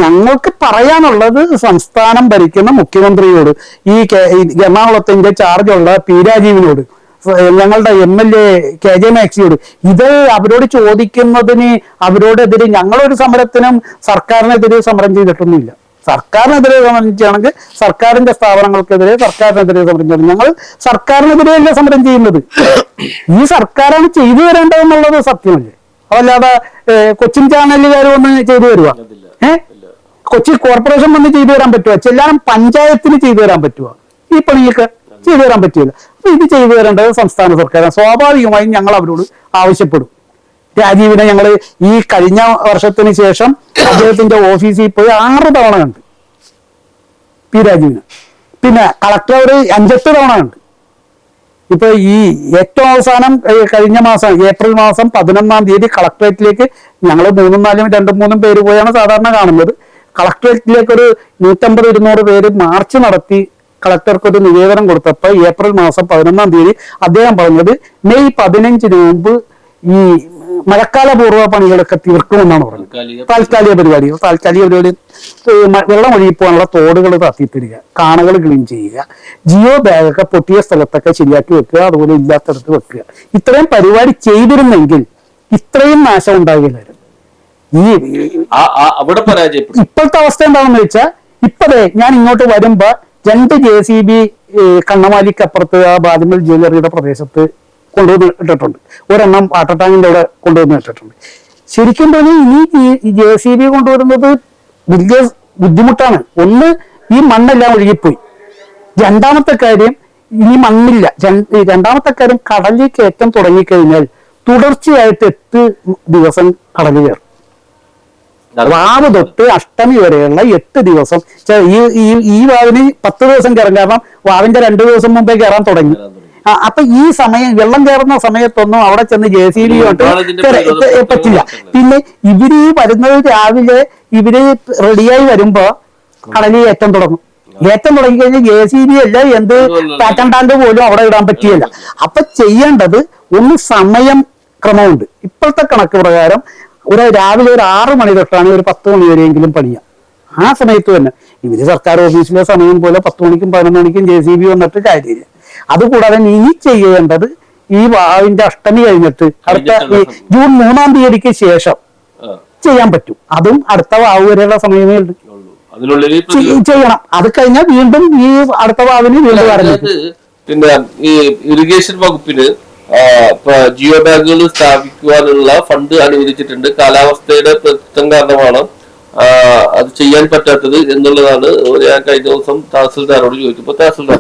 ഞങ്ങൾക്ക് പറയാനുള്ളത് സംസ്ഥാനം ഭരിക്കുന്ന മുഖ്യമന്ത്രിയോട്, ഈ എറണാകുളത്തിന്റെ ചാർജുള്ള പി രാജീവിനോട്, ഞങ്ങളുടെ MLA KJ മാക്സിയോട്, ഇത് അവരോട് ചോദിക്കുന്നതിന് അവരോടെതിരെ ഞങ്ങളൊരു സമരത്തിനും സർക്കാരിനെതിരെ സമരം ചെയ്തിട്ടൊന്നുമില്ല. സർക്കാരിനെതിരെ സമരം സർക്കാരിന്റെ സ്ഥാപനങ്ങൾക്കെതിരെ സർക്കാരിനെതിരെ സമരം ചെയ്യണം. ഞങ്ങൾ സർക്കാരിനെതിരെയല്ല സമരം ചെയ്യുന്നത്. ഈ സർക്കാരാണ് ചെയ്തു തരേണ്ടതെന്നുള്ളത് സത്യമല്ലേ? അതല്ലാതെ കൊച്ചിൻ ചാനലുകാർ വന്ന് ചെയ്തു തരുക? കൊച്ചി കോർപ്പറേഷൻ വന്ന് ചെയ്തു തരാൻ പറ്റുക? ചെല്ലാനം പഞ്ചായത്തിന് ചെയ്തു തരാൻ പറ്റുക? ഈ പണിയൊക്കെ ചെയ്തു തരാൻ പറ്റില്ല. അപ്പൊ ഇത് ചെയ്തു തരേണ്ടത് സംസ്ഥാന സർക്കാരാണ്. സ്വാഭാവികമായും ഞങ്ങൾ അവരോട് ആവശ്യപ്പെടും. രാജീവിനെ ഞങ്ങൾ ഈ കഴിഞ്ഞ വർഷത്തിന് ശേഷം അദ്ദേഹത്തിന്റെ ഓഫീസിൽ പോയി 6 തവണ കണ്ട് പി രാജീവിനെ. പിന്നെ കളക്ടർ ഒരു 5-8 തവണ കണ്ട്. ഇപ്പൊ ഈ ഏറ്റവും അവസാനം കഴിഞ്ഞ മാസം ഏപ്രിൽ മാസം 11-ാം തീയതി കളക്ടറേറ്റിലേക്ക് ഞങ്ങൾ 3-4-2-3 പേര് പോയാണ് സാധാരണ കാണുന്നത്. കളക്ടറേറ്റിലേക്ക് ഒരു 150-200 പേര് മാർച്ച് നടത്തി കളക്ടർക്ക് ഒരു നിവേദനം കൊടുത്തപ്പോൾ ഏപ്രിൽ മാസം 11-ാം തീയതി അദ്ദേഹം പറഞ്ഞത് മെയ് 15-ന് മുമ്പ് ഈ മഴക്കാലപൂർവ്വ പണികളൊക്കെ തീർക്കുമെന്നാണ് പറഞ്ഞത്. താൽക്കാലിക പരിപാടികൾ വെള്ളം ഒഴുകിപ്പോകാനുള്ള തോടുകൾ താത്തിത്തരിക, കാണുകൾ ക്ലീൻ ചെയ്യുക, ജിയോ ബാഗൊക്കെ പൊട്ടിയ സ്ഥലത്തൊക്കെ ശരിയാക്കി വെക്കുക, അതുപോലെ ഇല്ലാത്തടത്ത് വെക്കുക. ഇത്രയും പരിപാടി ചെയ്തിരുന്നെങ്കിൽ ഇത്രയും നാശം ഉണ്ടാകില്ലായിരുന്നു. ഇപ്പോഴത്തെ അവസ്ഥ എന്താണെന്ന് വെച്ചാൽ, ഇപ്പതേ ഞാൻ ഇങ്ങോട്ട് വരുമ്പോ 2 JCB കണ്ണമാലിക്കപ്പുറത്ത് ആ ബാദിമൽ ജ്വല്ലറിയുടെ പ്രദേശത്ത് കൊണ്ടുവന്ന് ഇട്ടിട്ടുണ്ട്. ഒരെണ്ണം വാട്ടർ ടാങ്കിന്റെ അവിടെ കൊണ്ടുവന്ന് ഇട്ടിട്ടുണ്ട്. ശരിക്കും പറഞ്ഞാൽ ഇനി ഈ JCB കൊണ്ടുവരുന്നത് വലിയ ബുദ്ധിമുട്ടാണ്. ഒന്ന്, ഈ മണ്ണെല്ലാം ഒഴുകിപ്പോയി. രണ്ടാമത്തെ കാര്യം, ഇനി മണ്ണില്ല. രണ്ടാമത്തെ കാര്യം, കടലിൽ കയറ്റം തുടങ്ങിക്കഴിഞ്ഞാൽ തുടർച്ചയായിട്ട് 8 ദിവസം കടൽ കയറും. വാവ് തൊട്ട് അഷ്ടമി വരെയുള്ള 8 ദിവസം. ഈ വാവിന് 10 ദിവസം കയറും. കാരണം വാവിന്റെ 2 ദിവസം മുമ്പേ കയറാൻ തുടങ്ങി. അപ്പൊ ഈ സമയം വെള്ളം കയറുന്ന സമയത്തൊന്നും അവിടെ ചെന്ന് JCB പറ്റില്ല. പിന്നെ ഇവര് വരുന്നത് രാവിലെ ഇവര് റെഡിയായി വരുമ്പോ കടലിൽ ഏറ്റം തുടങ്ങും. ഏറ്റം തുടങ്ങിക്കഴിഞ്ഞാൽ JCB അല്ല എന്ത് പാറ്റൻ ടാങ്ക് പോലും അവിടെ ഇടാൻ പറ്റിയല്ല. അപ്പൊ ചെയ്യേണ്ടത് ഒന്ന് സമയം ക്രമമുണ്ട്. ഇപ്പോഴത്തെ കണക്ക് പ്രകാരം രാവിലെ ഒരു 6 മണി തൊട്ടാണ് ഒരു 10 മണി വരെയെങ്കിലും പണിയാം. ആ സമയത്ത് തന്നെ ഇവര് സർക്കാർ ഓഫീസിലെ സമയം പോലെ 10 മണിക്കും 11 മണിക്കും JCB വന്നിട്ട് കാര്യമില്ല. അതുകൂടാതെ ഇനി ചെയ്യേണ്ടത് ഈ വാവിന്റെ അഷ്ടമി കഴിഞ്ഞിട്ട് അടുത്ത ജൂൺ 3-ാം തീയതിക്ക് ശേഷം ചെയ്യാൻ പറ്റും. അതും അടുത്ത വാവ് വരെയുള്ള സമയമേ ചെയ്യണം. അത് കഴിഞ്ഞാൽ വീണ്ടും ഈ അടുത്ത വാവിന് വീണ്ടും ആരംഭിക്കും. പിന്നെ ഈ ഇറിഗേഷൻ വകുപ്പിന് ജിയോ ബാങ്കുകൾ സ്ഥാപിക്കുവാനുള്ള ഫണ്ട് അനുവദിച്ചിട്ടുണ്ട്. കാലാവസ്ഥയുടെ പ്രശ്നം കാരണമാണ് അത് ചെയ്യാൻ പറ്റാത്തത് എന്നുള്ളതാണ് ഞാൻ കഴിഞ്ഞ ദിവസം തഹസിൽദാരോട് ചോദിച്ചപ്പോൾ തഹസിൽദാർ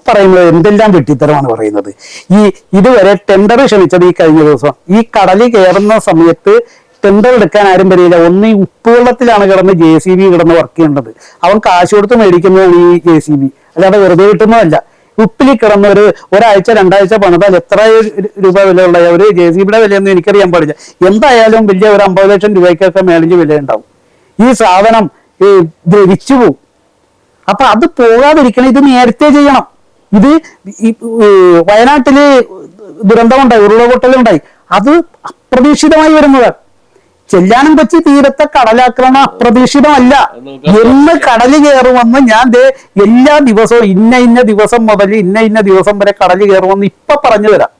പറയുന്നത് എന്തെല്ലാം വെട്ടിത്തരമാണ് പറയുന്നത്. ഇതുവരെ ടെൻഡർ ക്ഷണിച്ചത് ഈ കഴിഞ്ഞ ദിവസം ഈ കടലിൽ കയറുന്ന സമയത്ത് ടെൻഡർ എടുക്കാൻ ആരും വരില്ല. ഒന്ന് ഈ ഉപ്പുവെള്ളത്തിലാണ് കിടന്ന് JCB കിടന്ന് വർക്ക് ചെയ്യേണ്ടത്. അവൻ കാശ് കൊടുത്ത് മേടിക്കുന്നതാണ് ഈ JCB, അല്ലാതെ വെറുതെ കിട്ടുന്നതല്ല. ഉപ്പിൽ കിടന്ന ഒരാഴ്ച 2 ആഴ്ച പണിതാൽ എത്ര രൂപ വിലയുള്ള ഒരു JCBയുടെ വിലയൊന്നും എനിക്കറിയാൻ പാടില്ല. എന്തായാലും വലിയ ഒരു 50 ലക്ഷം രൂപയ്ക്കൊക്കെ മേടിച്ച് വില ഉണ്ടാവും. ഈ സാധനം ദ്രവിച്ചു പോവും. അപ്പൊ അത് പോകാതിരിക്കണം. ഇത് നേരത്തെ ചെയ്യണം. ഇത് വയനാട്ടില് ദുരന്തമുണ്ടായി, ഉരുളപൊട്ടലുണ്ടായി. അത് അപ്രതീക്ഷിതമായി വരുന്നതാണ്. ചെല്ലാനം കൊച്ചി തീരത്തെ കടലാക്രമണം അപ്രതീക്ഷിതമല്ല. എന്ന് കടല് കയറുമെന്ന് ഞാൻ എല്ലാ ദിവസവും ഇന്ന ദിവസം മുതൽ ഇന്ന ദിവസം വരെ കടല് കയറുമെന്ന് ഇപ്പൊ പറഞ്ഞു തരാം.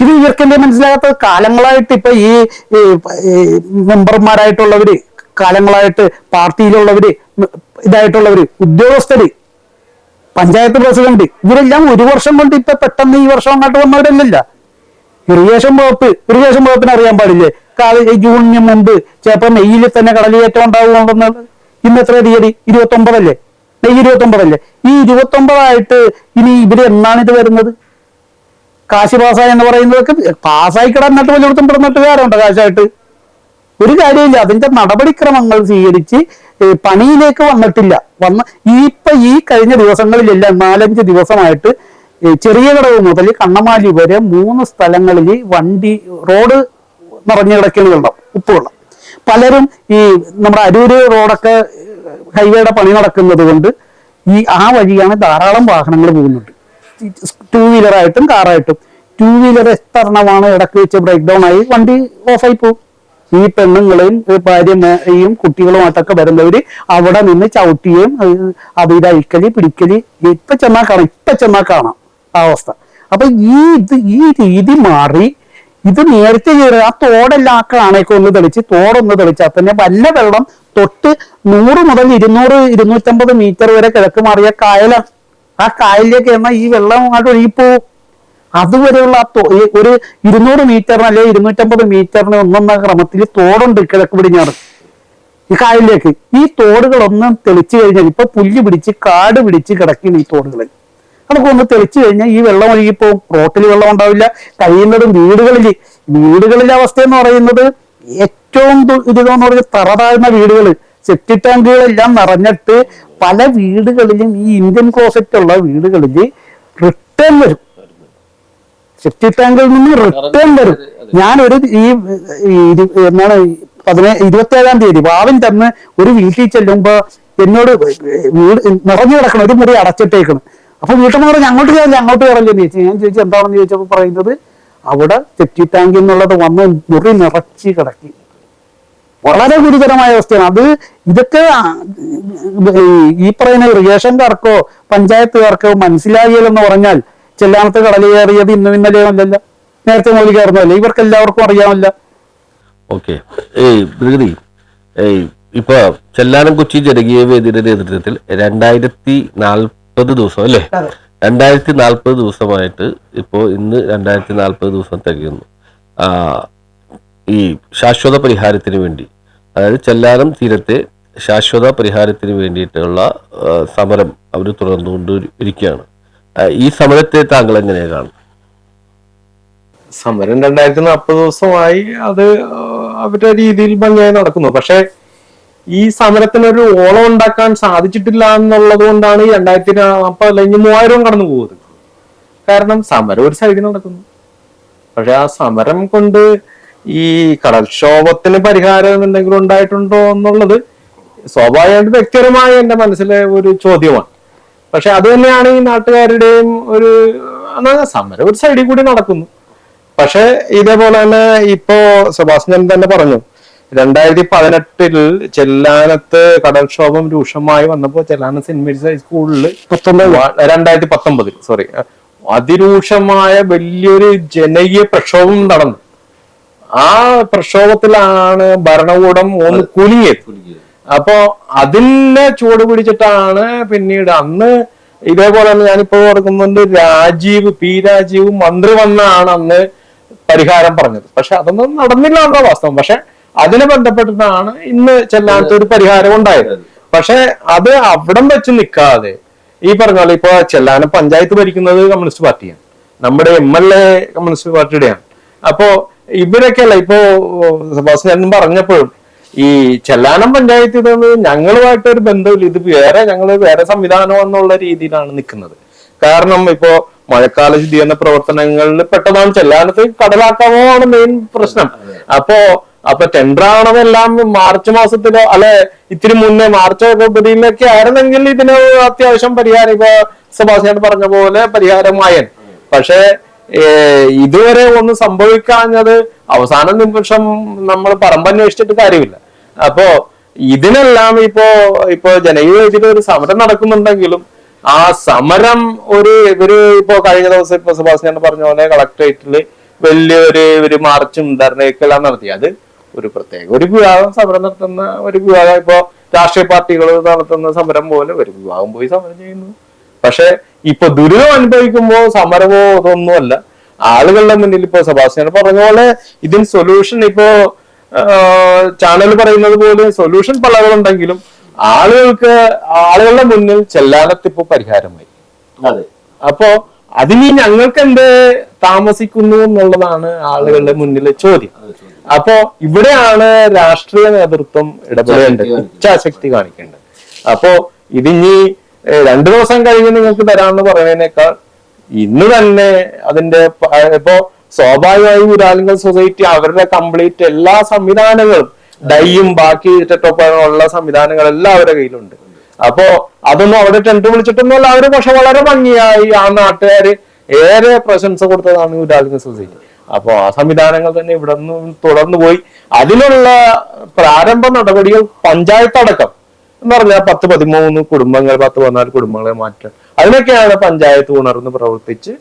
ഇത് ഇവർക്കെന്തേ മനസ്സിലാകാത്തത്? കാലങ്ങളായിട്ട് ഇപ്പൊ ഈ മെമ്പർമാരായിട്ടുള്ളവര്, കാലങ്ങളായിട്ട് പാർട്ടിയിലുള്ളവര്, ഇതായിട്ടുള്ളവര്, ഉദ്യോഗസ്ഥര്, പഞ്ചായത്ത് പ്രസിഡന്റ്, ഇവരെല്ലാം 1 വർഷം കൊണ്ട് ഇപ്പൊ പെട്ടെന്ന് ഈ വർഷം അങ്ങോട്ട് വന്നവരല്ലല്ല. ഇറിഗേഷൻ വകുപ്പിന് അറിയാൻ പാടില്ലേ? ജൂണിന് മുമ്പ് ചിലപ്പോ മെയ്യിൽ തന്നെ കടലുകയറ്റം ഉണ്ടാവുന്നുണ്ടെന്നത്. ഇന്ന് എത്ര തീയതി? 29 അല്ലേ? മെയ് 29 ഈ 29 ഇനി ഇവര് എന്നാണ് ഇത് വരുന്നത്? കാശ് പാസ്സായി എന്ന് പറയുന്നതൊക്കെ പാസ്സായി കിടന്നിട്ട് വല്ലയിടത്തും കിടന്നിട്ട് കാര്യമുണ്ടോ? കാശായിട്ട് ഒരു കാര്യമില്ല. അതിന്റെ നടപടിക്രമങ്ങൾ സ്വീകരിച്ച് പണിയിലേക്ക് വന്നിട്ടില്ല. ഈ കഴിഞ്ഞ ദിവസങ്ങളിലെല്ലാം 4-5 ദിവസമായിട്ട് ചെറിയ കടവ് മുതൽ കണ്ണമാലി വരെ 3 സ്ഥലങ്ങളിൽ റോഡ് നിറഞ്ഞു കിടക്കുന്ന വെള്ളം, ഉപ്പുവെള്ളം. പലരും ഈ നമ്മുടെ അരൂര് റോഡൊക്കെ ഹൈവേയുടെ പണി നടക്കുന്നത് കൊണ്ട് ആ വഴിയാണ് ധാരാളം വാഹനങ്ങൾ പോകുന്നുണ്ട്. 2 വീലറായിട്ടും കാറായിട്ടും. 2 വീലർ എത്തരണമാണ് ഇടയ്ക്ക് വെച്ച് ബ്രേക്ക് ഡൗൺ ആയി വണ്ടി ഓഫായി പോകും. ഈ പെണ്ണുങ്ങളെയും ഭാര്യയും കുട്ടികളുമായിട്ടൊക്കെ വരുന്നവര് അവിടെ നിന്ന് ചവിട്ടുകയും അത് ഇതഴിക്കല് പിടിക്കല് ഇപ്പൊ ചെന്നാൽ കാണാം ആ അവസ്ഥ. അപ്പൊ ഈ രീതി മാറി ഇത് നേരത്തെ ചെയ്ത് ആ തോടെല്ലാം ആ കാണയൊക്കെ ഒന്ന് തെളിച്ച് തോടൊന്ന് തെളിച്ചാൽ തന്നെ വല്ല വെള്ളം തൊട്ട് 100 മുതൽ 200-250 മീറ്റർ വരെ കിഴക്ക് മാറിയ കായലാണ്. ആ കായലിലേക്ക് എന്നാൽ ഈ വെള്ളം അങ്ങോട്ട് ഒഴുകിപ്പോവും. അതുവരെയുള്ള ഒരു 200 മീറ്ററിന് അല്ലെങ്കിൽ 250 മീറ്ററിന് ഒന്നൊന്ന ക്രമത്തിൽ തോടുണ്ട് കിഴക്ക് പടിഞ്ഞാറ് ഈ കായലിലേക്ക്. ഈ തോടുകളൊന്നും തെളിച്ചു കഴിഞ്ഞാൽ ഇപ്പൊ പുല്ല് പിടിച്ച് കാട് പിടിച്ച് കിടക്കുന്ന ഈ തോടുകൾ അതൊക്കെ ഒന്ന് തെളിച്ചു കഴിഞ്ഞാൽ ഈ വെള്ളം ഒഴുകിപ്പോവും. റോട്ടിൽ വെള്ളം ഉണ്ടാവില്ല. കഴിയുന്നതും വീടുകളിലെ അവസ്ഥ എന്ന് പറയുന്നത് ഏറ്റവും ഇതെന്ന് പറഞ്ഞാൽ തറതാഴ്ന്ന വീടുകൾ, സെപ്റ്റി ടാങ്കുകളെല്ലാം നിറഞ്ഞിട്ട് പല വീടുകളിലും ഈ ഇന്ത്യൻ ക്ലോസറ്റ് ഉള്ള വീടുകളിൽ റിട്ടേൺ വരും. സെപ്റ്റി ടാങ്കിൽ നിന്ന് റിട്ടേൺ വരും. ഞാനൊരു എന്നാണ് 27-ാം തീയതി വാവിൻ തന്ന് ഒരു വീട്ടിൽ ചെല്ലുമ്പോ എന്നോട് വീട് നിറഞ്ഞു കിടക്കണം, ഒരു മുറി അടച്ചിട്ടേക്കണം. അപ്പൊ വീട്ടമ്മ പറഞ്ഞു അങ്ങോട്ട് കയറല്ലേ ചോദിച്ചു. ഞാൻ ചോദിച്ചു എന്താണെന്ന് ചോദിച്ചപ്പോ പറയുന്നത് അവിടെ സെപ്റ്റി ടാങ്കിൽ നിന്നുള്ളത് വന്ന് മുറി നിറച്ച് കിടക്കി. വളരെ ഗുരുതരമായ അവസ്ഥയാണ്. ഇതൊക്കെ ഈ പറയുന്ന ഇറിഗേഷൻകാർക്കോ പഞ്ചായത്തുകാർക്കോ മനസ്സിലാകില്ലെന്ന് പറഞ്ഞാൽ ചെല്ലാനത്ത് കടൽ കയറിയത് ഇന്നും ഇന്നലെയോ അല്ലല്ലോ, നേരത്തെ മുതൽ കയറുന്നതല്ലേ, ഇവർക്ക് എല്ലാവർക്കും അറിയാമല്ല. ഓക്കെ. ഇപ്പൊ ചെല്ലാനം കൊച്ചി ജനകീയ വേദിയുടെ നേതൃത്വത്തിൽ 2040 ദിവസം അല്ലേ, 2040 ദിവസമായിട്ട് ഇപ്പോ ഇന്ന് 2040 ദിവസം തികയുന്നു. ഈ ശാശ്വത പരിഹാരത്തിന് വേണ്ടി, അതായത് ചെല്ലാനം തീരത്തെ ശാശ്വത പരിഹാരത്തിന് വേണ്ടിയിട്ടുള്ള സമരം അവർ തുടർന്നുകൊണ്ട് ഇരിക്കുകയാണ്. ഈ സമരത്തെ താങ്കൾ എങ്ങനെയാ കാണും? സമരം 2040 ദിവസമായി അത് അവരുടെ രീതിയിൽ ഭംഗിയായി നടക്കുന്നു. പക്ഷെ ഈ സമരത്തിനൊരു ഓളം ഉണ്ടാക്കാൻ സാധിച്ചിട്ടില്ല എന്നുള്ളത് കൊണ്ടാണ് ഈ 2040 അല്ലെങ്കിൽ 3000 കടന്നു പോകുന്നത്. കാരണം സമരം ഒരു സൈഡിൽ നടക്കുന്നു. പക്ഷെ ആ സമരം കൊണ്ട് ഈ കടൽക്ഷോഭത്തിന് പരിഹാരം എന്തെങ്കിലും ഉണ്ടായിട്ടുണ്ടോ എന്നുള്ളത് സ്വാഭാവികമായിട്ട് വ്യക്തിപരമായ എന്റെ മനസ്സിലെ ഒരു ചോദ്യമാണ്. പക്ഷെ അത് തന്നെയാണ് ഈ നാട്ടുകാരുടെയും ഒരു സമരം ഒരു സൈഡിൽ കൂടി നടക്കുന്നു. പക്ഷെ ഇതേപോലെ തന്നെ ഇപ്പോ സെബാസ്റ്റ്യൻ തന്നെ പറഞ്ഞു, 2018 ചെല്ലാനത്ത് കടൽക്ഷോഭം രൂക്ഷമായി വന്നപ്പോ ചെല്ലാനം സെന്റ് മേരീസ് ഹൈസ്കൂളിൽ 2019 അതിരൂക്ഷമായ വലിയൊരു ജനകീയ പ്രക്ഷോഭം നടന്നു. ആ പ്രക്ഷോഭത്തിലാണ് ഭരണകൂടം ഒന്ന് കുലുങ്ങിയത്. അപ്പോ അതിനെ ചൂട് പിടിച്ചിട്ടാണ് പിന്നീട് അന്ന് ഇതേപോലെ തന്നെ ഞാനിപ്പോ ഓർക്കുന്നുണ്ട്, പി രാജീവ് മന്ത്രി വന്നാണ് അന്ന് പരിഹാരം പറഞ്ഞത്. പക്ഷെ അതൊന്നും നടന്നില്ല എന്ന വാസ്തവം. പക്ഷെ അതിനെ ബന്ധപ്പെട്ടിട്ടാണ് ഇന്ന് ചെല്ലാനത്ത് ഒരു പരിഹാരം ഉണ്ടായത്. പക്ഷെ അത് അവിടം വെച്ച് നിൽക്കാതെ ഈ പറഞ്ഞ പോലെ ഇപ്പൊ ചെല്ലാനം പഞ്ചായത്ത് ഭരിക്കുന്നത് കമ്മ്യൂണിസ്റ്റ് പാർട്ടിയാണ്, നമ്മുടെ MLA കമ്മ്യൂണിസ്റ്റ് പാർട്ടിയുടെയാണ്. അപ്പോ ഇവരൊക്കെയല്ല ഇപ്പോ സെബാസ്റ്റ്യൻ പറഞ്ഞപ്പോഴും ഈ ചെല്ലാനം പഞ്ചായത്ത് ഇതൊന്നും ഞങ്ങളുമായിട്ട് ഒരു ബന്ധമില്ല, ഇത് വേറെ സംവിധാനം എന്നുള്ള രീതിയിലാണ് നിൽക്കുന്നത്. കാരണം ഇപ്പോ മഴക്കാല ശുദ്ധീകരണ പ്രവർത്തനങ്ങളിൽ പെട്ടതാണ് ചെല്ലാനത്ത് കടലാക്കാമോ ആണ് മെയിൻ പ്രശ്നം. അപ്പൊ ടെൻഡർ ആവണതെല്ലാം മാർച്ച് മാസത്തിലോ അല്ലെ ഇത്തിരി മുന്നേ മാർച്ച് ഫെബ്രുവരിയിലൊക്കെ ആയിരുന്നെങ്കിൽ ഇതിന് അത്യാവശ്യം പരിഹാരം ഇപ്പൊ സെബാസ്റ്റ്യൻ പറഞ്ഞ പോലെ പരിഹാരമായൻ. പക്ഷെ ഇതുവരെ ഒന്നും സംഭവിക്കാഞ്ഞത് അവസാന നിമിഷം നമ്മൾ പറമ്പന്വേഷിച്ചിട്ട് കാര്യമില്ല. അപ്പോ ഇതിനെല്ലാം ഇപ്പോ ജനകീയ ഒരു സമരം നടക്കുന്നുണ്ടെങ്കിലും ആ സമരം ഇവര് ഇപ്പോ കഴിഞ്ഞ ദിവസം ഇപ്പൊ സെബാസ്റ്റ്യൻ പറഞ്ഞ പോലെ കളക്ടറേറ്റില് വലിയൊരു മാർച്ചും ധർണയൊക്കെല്ലാം നടത്തി. അത് ഒരു പ്രത്യേക ഒരു വിഭാഗം സമരം നടത്തുന്ന ഒരു വിഭാഗം, ഇപ്പോ രാഷ്ട്രീയ പാർട്ടികൾ നടത്തുന്ന സമരം പോലെ ഒരു വിഭാഗം പോയി സമരം ചെയ്യുന്നു. പക്ഷെ ഇപ്പൊ ദുരിതം അനുഭവിക്കുമ്പോ സമരമോ അതൊന്നുമല്ല, ആളുകളുടെ മുന്നിൽ ഇപ്പൊ സെബാസ്റ്റ്യൻ പറഞ്ഞ പോലെ ഇതിന് സൊല്യൂഷൻ ഇപ്പോ ചാനൽ പറയുന്നത് പോലെ സൊല്യൂഷൻ പലതുണ്ടെങ്കിലും ആളുകളുടെ മുന്നിൽ ചെല്ലാനത്ത് ഇപ്പൊ പരിഹാരമായി. അപ്പോ അതിന് ഞങ്ങൾക്ക് എന്ത് താമസിക്കുന്നു എന്നുള്ളതാണ് ആളുകളുടെ മുന്നിലെ ചോദ്യം. അപ്പോ ഇവിടെയാണ് രാഷ്ട്രീയ നേതൃത്വം ഇടപെടേണ്ടത്, ഇച്ഛാശക്തി കാണിക്കേണ്ടത്. അപ്പോ ഇതിനി 2 ദിവസം കഴിഞ്ഞ് നിങ്ങൾക്ക് തരാമെന്ന് പറയുന്നതിനേക്കാൾ ഇന്ന് തന്നെ അതിന്റെ ഇപ്പോ സ്വാഭാവികമായി ഊരാളുങ്കൽ സൊസൈറ്റി അവരുടെ കംപ്ലീറ്റ് എല്ലാ സംവിധാനങ്ങളും ഡൈയും ബാക്കി ഉള്ള സംവിധാനങ്ങളെല്ലാം അവരുടെ കയ്യിലുണ്ട്. അപ്പോ അതൊന്നും അവിടെ ടെൻഡ് വിളിച്ചിട്ടൊന്നുമല്ല അവര്, പക്ഷെ വളരെ ഭംഗിയായി ആ നാട്ടുകാര് ഏറെ പ്രശംസ കൊടുത്തതാണ് ഊരാളുങ്കൽ സൊസൈറ്റി. അപ്പൊ ആ സംവിധാനങ്ങൾ തന്നെ ഇവിടെ നിന്ന് തുടർന്നു പോയി. അതിനുള്ള പ്രാരംഭ നടപടികൾ പഞ്ചായത്ത് അടക്കം എന്ന് പറഞ്ഞാൽ 10-13 കുടുംബങ്ങൾ 10-14 കുടുംബങ്ങളെ മാറ്റാൻ, അതിനൊക്കെയാണ് പഞ്ചായത്ത് ഉണർന്ന് പ്രവർത്തിച്ച്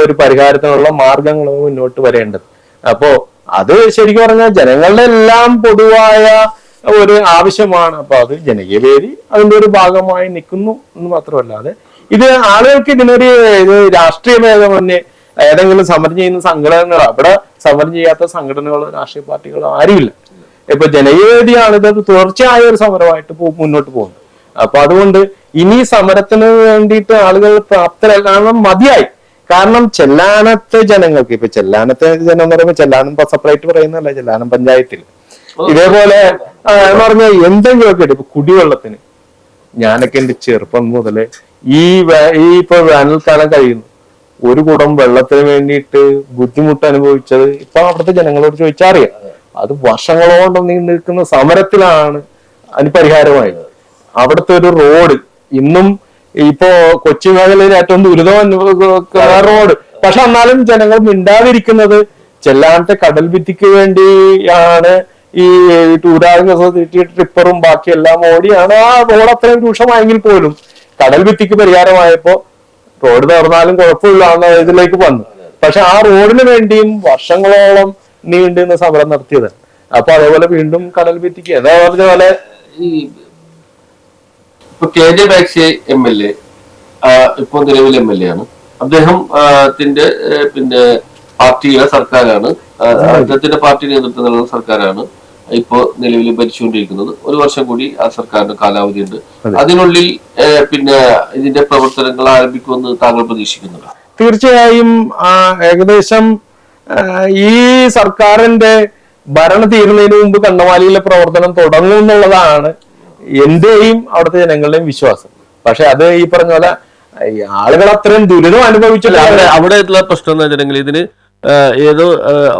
ഒരു പരിഹാരത്തിനുള്ള മാർഗങ്ങൾ മുന്നോട്ട് വരേണ്ടത്. അപ്പോ അത് ശരിക്കും പറഞ്ഞാൽ ജനങ്ങളുടെ എല്ലാം പൊതുവായ ഒരു ആവശ്യമാണ്. അപ്പൊ അത് ജനകീയ വേദി അതിന്റെ ഒരു ഭാഗമായി നിൽക്കുന്നു എന്ന് മാത്രമല്ലാതെ ഇത് ആളുകൾക്ക് ഇതിനൊരു രാഷ്ട്രീയ ഭേദമന്യേ ഏതെങ്കിലും സമരം ചെയ്യുന്ന സംഘടനകൾ, അവിടെ സമരം ചെയ്യാത്ത സംഘടനകളോ രാഷ്ട്രീയ പാർട്ടികളോ ആരുമില്ല. ഇപ്പൊ ജനകീയവേദിയാണ് ഇത് തുടർച്ചയായ ഒരു സമരമായിട്ട് മുന്നോട്ട് പോകുന്നത്. അപ്പൊ അതുകൊണ്ട് ഇനി സമരത്തിന് വേണ്ടിയിട്ട് ആളുകൾ പ്രാപ്തരല്ല, കാരണം മതിയായി. കാരണം ചെല്ലാനത്തെ ജനങ്ങൾക്ക്, ഇപ്പൊ ചെല്ലാനത്തെ ജനം എന്ന് പറയുമ്പോൾ ചെല്ലാനം സെപ്പറേറ്റ് പറയുന്നതല്ല, ചെല്ലാനം പഞ്ചായത്തിൽ ഇതേപോലെ എന്ന് പറഞ്ഞാൽ എന്തെങ്കിലുമൊക്കെ ഇപ്പൊ കുടിവെള്ളത്തിന് ഞാനൊക്കെ എന്റെ ചെറുപ്പം മുതലേ ഇപ്പൊ വേനൽക്കാലം കഴിയുന്നു, ഒരു കുടം വെള്ളത്തിന് വേണ്ടിയിട്ട് ബുദ്ധിമുട്ട് അനുഭവിച്ചത് ഇപ്പൊ അവിടുത്തെ ജനങ്ങളോട് ചോദിച്ചാൽ അറിയാം. അത് വർഷങ്ങളോളം നീണ്ടു നിൽക്കുന്ന സമരത്തിലാണ് അതിന് പരിഹാരമായത്. അവിടുത്തെ ഒരു റോഡ് ഇന്നും ഇപ്പോ കൊച്ചി മേഖലയിൽ ഏറ്റവും ദുരിതം അനുഭവിക്കുന്ന റോഡ്. പക്ഷെ എന്നാലും ജനങ്ങൾ മിണ്ടാതിരിക്കുന്നത് ചെല്ലാനത്തെ കടൽ ഭിത്തിക്ക് വേണ്ടിയാണ്. ഈ ഊരാളുങ്കൽ സൊസൈറ്റി ട്രിപ്പറും ബാക്കി എല്ലാം ഓടിയാണ് ആ റോഡ് അത്രയും രൂക്ഷമായെങ്കിൽ പോലും കടൽ ഭിത്തിക്ക് പരിഹാരമായപ്പോ റോഡ് തുറന്നാലും കുഴപ്പമില്ല എന്ന ഇതിലേക്ക് വന്നു. പക്ഷെ ആ റോഡിന് വേണ്ടിയും വർഷങ്ങളോളം നീണ്ടുന്ന സമരം നടത്തിയത്. അപ്പൊ അതേപോലെ വീണ്ടും കടൽ ഭിത്തിക്ക് എന്താ പറഞ്ഞ പോലെ ഇപ്പൊ KJ ബാഗ്ചി MLA ഇപ്പൊ നിലവിൽ MLA ആണ്. അദ്ദേഹത്തിന്റെ പിന്നെ പാർട്ടിയുടെ സർക്കാരാണ്, അദ്ദേഹത്തിന്റെ പാർട്ടി നേതൃത്വത്തിലുള്ള സർക്കാരാണ് ഇപ്പോ നിലവിൽ ഭരിച്ചുകൊണ്ടിരിക്കുന്നത്. 1 വർഷം കൂടി ആ സർക്കാരിന് കാലാവധി ഉണ്ട്. അതിനുള്ളിൽ പിന്നെ ഇതിന്റെ പ്രവർത്തനങ്ങൾ ആരംഭിക്കുമെന്ന് താങ്കൾ പ്രതീക്ഷിക്കുന്നുണ്ടോ? തീർച്ചയായും ഏകദേശം ഈ സർക്കാരിന്റെ ഭരണം തീരുന്നതിന് മുമ്പ് കണ്ണമാലിയിലെ പ്രവർത്തനം തുടങ്ങും എന്നുള്ളതാണ് എന്റെയും അവിടുത്തെ ജനങ്ങളുടെയും വിശ്വാസം. പക്ഷെ അത് ഈ പറഞ്ഞ പോലെ ആളുകൾ അത്രയും ദുരിതം അനുഭവിച്ചില്ല. അവിടെയുള്ള പ്രശ്നം എന്ന് വെച്ചിട്ടുണ്ടെങ്കിൽ ഇതിന് ഏതോ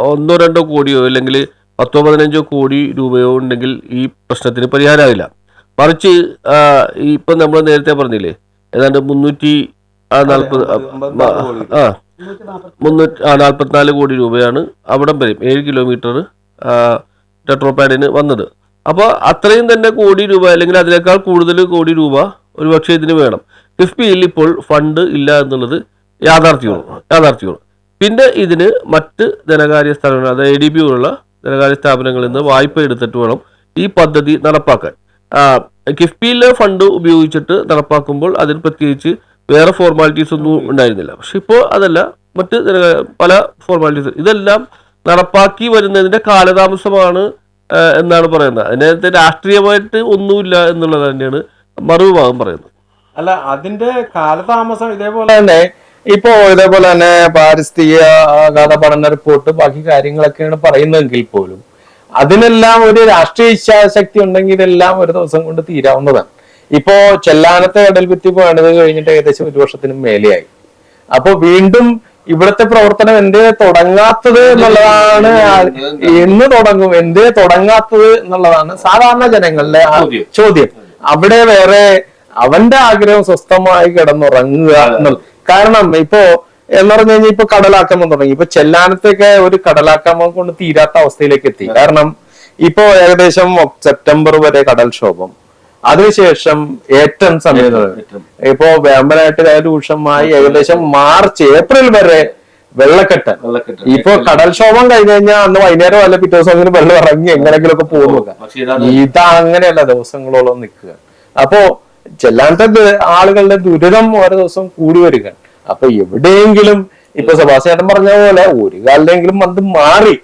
1-2 കോടിയോ അല്ലെങ്കിൽ 10-15 കോടി രൂപയോ ഉണ്ടെങ്കിൽ ഈ പ്രശ്നത്തിന് പരിഹാരമാവില്ല. മറിച്ച് ഇപ്പൊ നമ്മൾ നേരത്തെ പറഞ്ഞില്ലേ ഏതാണ്ട് 344 കോടി രൂപയാണ് അവിടം വരെയും 7 കിലോമീറ്റർ ടെട്രോപാഡിന് വന്നത്. അപ്പോൾ അത്രയും തന്നെ കോടി രൂപ അല്ലെങ്കിൽ അതിനേക്കാൾ കൂടുതൽ കോടി രൂപ ഒരുപക്ഷെ ഇതിന് വേണം. കിഫ്ബിയിൽ ഇപ്പോൾ ഫണ്ട് ഇല്ല എന്നുള്ളത് യാഥാർത്ഥ്യമാണ്. പിന്നെ ഇതിന് മറ്റ് ധനകാര്യ സ്ഥാപനങ്ങൾ, അതായത് ADB പോലുള്ള ധനകാര്യ സ്ഥാപനങ്ങളിൽ നിന്ന് വായ്പ എടുത്തിട്ട് വേണം ഈ പദ്ധതി നടപ്പാക്കാൻ. കിഫ്ബിയിലെ ഫണ്ട് ഉപയോഗിച്ചിട്ട് നടപ്പാക്കുമ്പോൾ അതിന് പ്രത്യേകിച്ച് വേറെ ഫോർമാലിറ്റീസ് ഒന്നും ഉണ്ടായിരുന്നില്ല. പക്ഷെ ഇപ്പോൾ അതല്ല, മറ്റ് പല ഫോർമാലിറ്റീസ് ഇതെല്ലാം നടപ്പാക്കി വരുന്നതിന്റെ കാലതാമസമാണ് എന്നാണ് പറയുന്നത്. അതിനകത്ത് രാഷ്ട്രീയമായിട്ട് ഒന്നുമില്ല എന്നുള്ളത് തന്നെയാണ് മറുവിഭാഗം പറയുന്നത്. അല്ല, അതിന്റെ കാലതാമസം ഇതേപോലെ തന്നെ ഇതേപോലെ തന്നെ പാരിസ്ഥിതിക ആഘാത പഠന റിപ്പോർട്ട് ബാക്കി കാര്യങ്ങളൊക്കെയാണ് പറയുന്നതെങ്കിൽ പോലും അതിനെല്ലാം ഒരു രാഷ്ട്രീയ ഇച്ഛാശക്തി ഉണ്ടെങ്കിൽ ഇതെല്ലാം ഒരു ദിവസം കൊണ്ട് തീരാവുന്നതാണ്. ഇപ്പോ ചെല്ലാനത്തെ കടൽഭിത്തി പണിത് കഴിഞ്ഞിട്ട് ഏകദേശം 1 വർഷത്തിനും മേലെയായി. അപ്പൊ വീണ്ടും ഇവിടുത്തെ പ്രവർത്തനം എന്തേ തുടങ്ങാത്തത് എന്നുള്ളതാണ്. എന്ന് തുടങ്ങും, എന്തേ തുടങ്ങാത്തത് എന്നുള്ളതാണ് സാധാരണ ജനങ്ങളുടെ ചോദ്യം. അവിടെ വേറെ അവന്റെ ആഗ്രഹം സ്വസ്ഥമായി കിടന്നുറങ്ങുക എന്നുള്ളത്. കാരണം എന്ന് പറഞ്ഞു കഴിഞ്ഞാൽ കടലാക്രമണം തുടങ്ങി. ചെല്ലാനത്തൊക്കെ ഒരു കടലാക്രമണം കൊണ്ട് തീരാത്ത അവസ്ഥയിലേക്ക് എത്തി. കാരണം ഏകദേശം സെപ്റ്റംബർ വരെ കടൽക്ഷോഭം, അതിനുശേഷം ഏറ്റവും സമയത്ത് വേമ്പനായിട്ട് രൂക്ഷമായി ഏകദേശം മാർച്ച് ഏപ്രിൽ വരെ വെള്ളക്കെട്ട്. കടൽക്ഷോഭം കഴിഞ്ഞ് കഴിഞ്ഞാൽ അന്ന് വൈകുന്നേരം അല്ല പിറ്റേ ദിവസം അങ്ങനെ വെള്ളം ഇറങ്ങി എങ്ങനെങ്കിലും ഒക്കെ പോകുക. അങ്ങനെയല്ല, ദിവസങ്ങളോളം നിൽക്കുക. അപ്പോ ചെല്ലാനത്തെ ആളുകളുടെ ദുരിതം ഓരോ ദിവസം കൂടി വരിക. അപ്പൊ എവിടെയെങ്കിലും സുഭാഷ് ചേട്ടൻ പറഞ്ഞ പോലെ ഒരു കാലിലെങ്കിലും അത് മാറി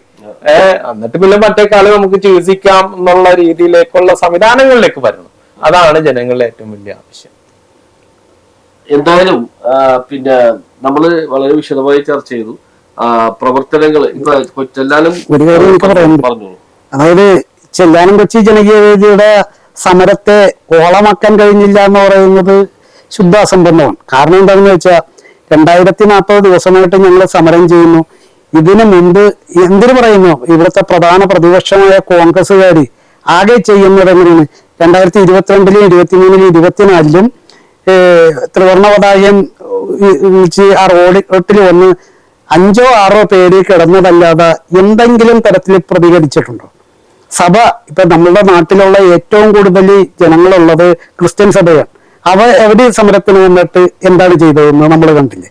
എന്നിട്ട് പിന്നെ മറ്റേ കാലം നമുക്ക് ചികിത്സിക്കാം എന്നുള്ള രീതിയിലേക്കുള്ള സംവിധാനങ്ങളിലേക്ക് വരണം. അതാണ് ജനങ്ങളുടെ ഏറ്റവും വലിയ ആവശ്യം. എന്തായാലും പിന്നെ നമ്മള് വളരെ വിശദമായി ചർച്ച ചെയ്തു പ്രവർത്തനങ്ങൾ. ചെല്ലാനം ഒരു കാര്യം എനിക്ക് പറയാനുണ്ട്. അതായത് ചെല്ലാനം കൊച്ചി ജനകീയ വേദിയുടെ സമരത്തെ ഓളമാക്കാൻ കഴിഞ്ഞില്ല എന്ന് പറയുന്നത് ശുദ്ധ അസംബന്ധമാണ്. കാരണം എന്താണെന്ന് വെച്ചാൽ 2040 ദിവസമായിട്ട് ഞങ്ങൾ സമരം ചെയ്യുന്നു. ഇതിനു മുൻപ് എന്തിനു പറയുന്നു, ഇവിടുത്തെ പ്രധാന പ്രതിപക്ഷമായ കോൺഗ്രസ്സുകാര് ആകെ ചെയ്യുന്നത് എങ്ങനെയാണ്? 2022, 2023, 2024 ത്രിവർണ്ണ പതാകം ആ റോഡിൽ വന്ന് 5 or 6 പേര് കിടന്നതല്ലാതെ എന്തെങ്കിലും തരത്തിൽ പ്രതികരിച്ചിട്ടുണ്ടോ? സഭ നമ്മളുടെ നാട്ടിലുള്ള ഏറ്റവും കൂടുതൽ ജനങ്ങളുള്ളത് ക്രിസ്ത്യൻ സഭയാണ്. എവിടെ സമരത്തിന് വന്നിട്ട് എന്താണ് ചെയ്തതെന്ന് നമ്മൾ കണ്ടില്ലേ.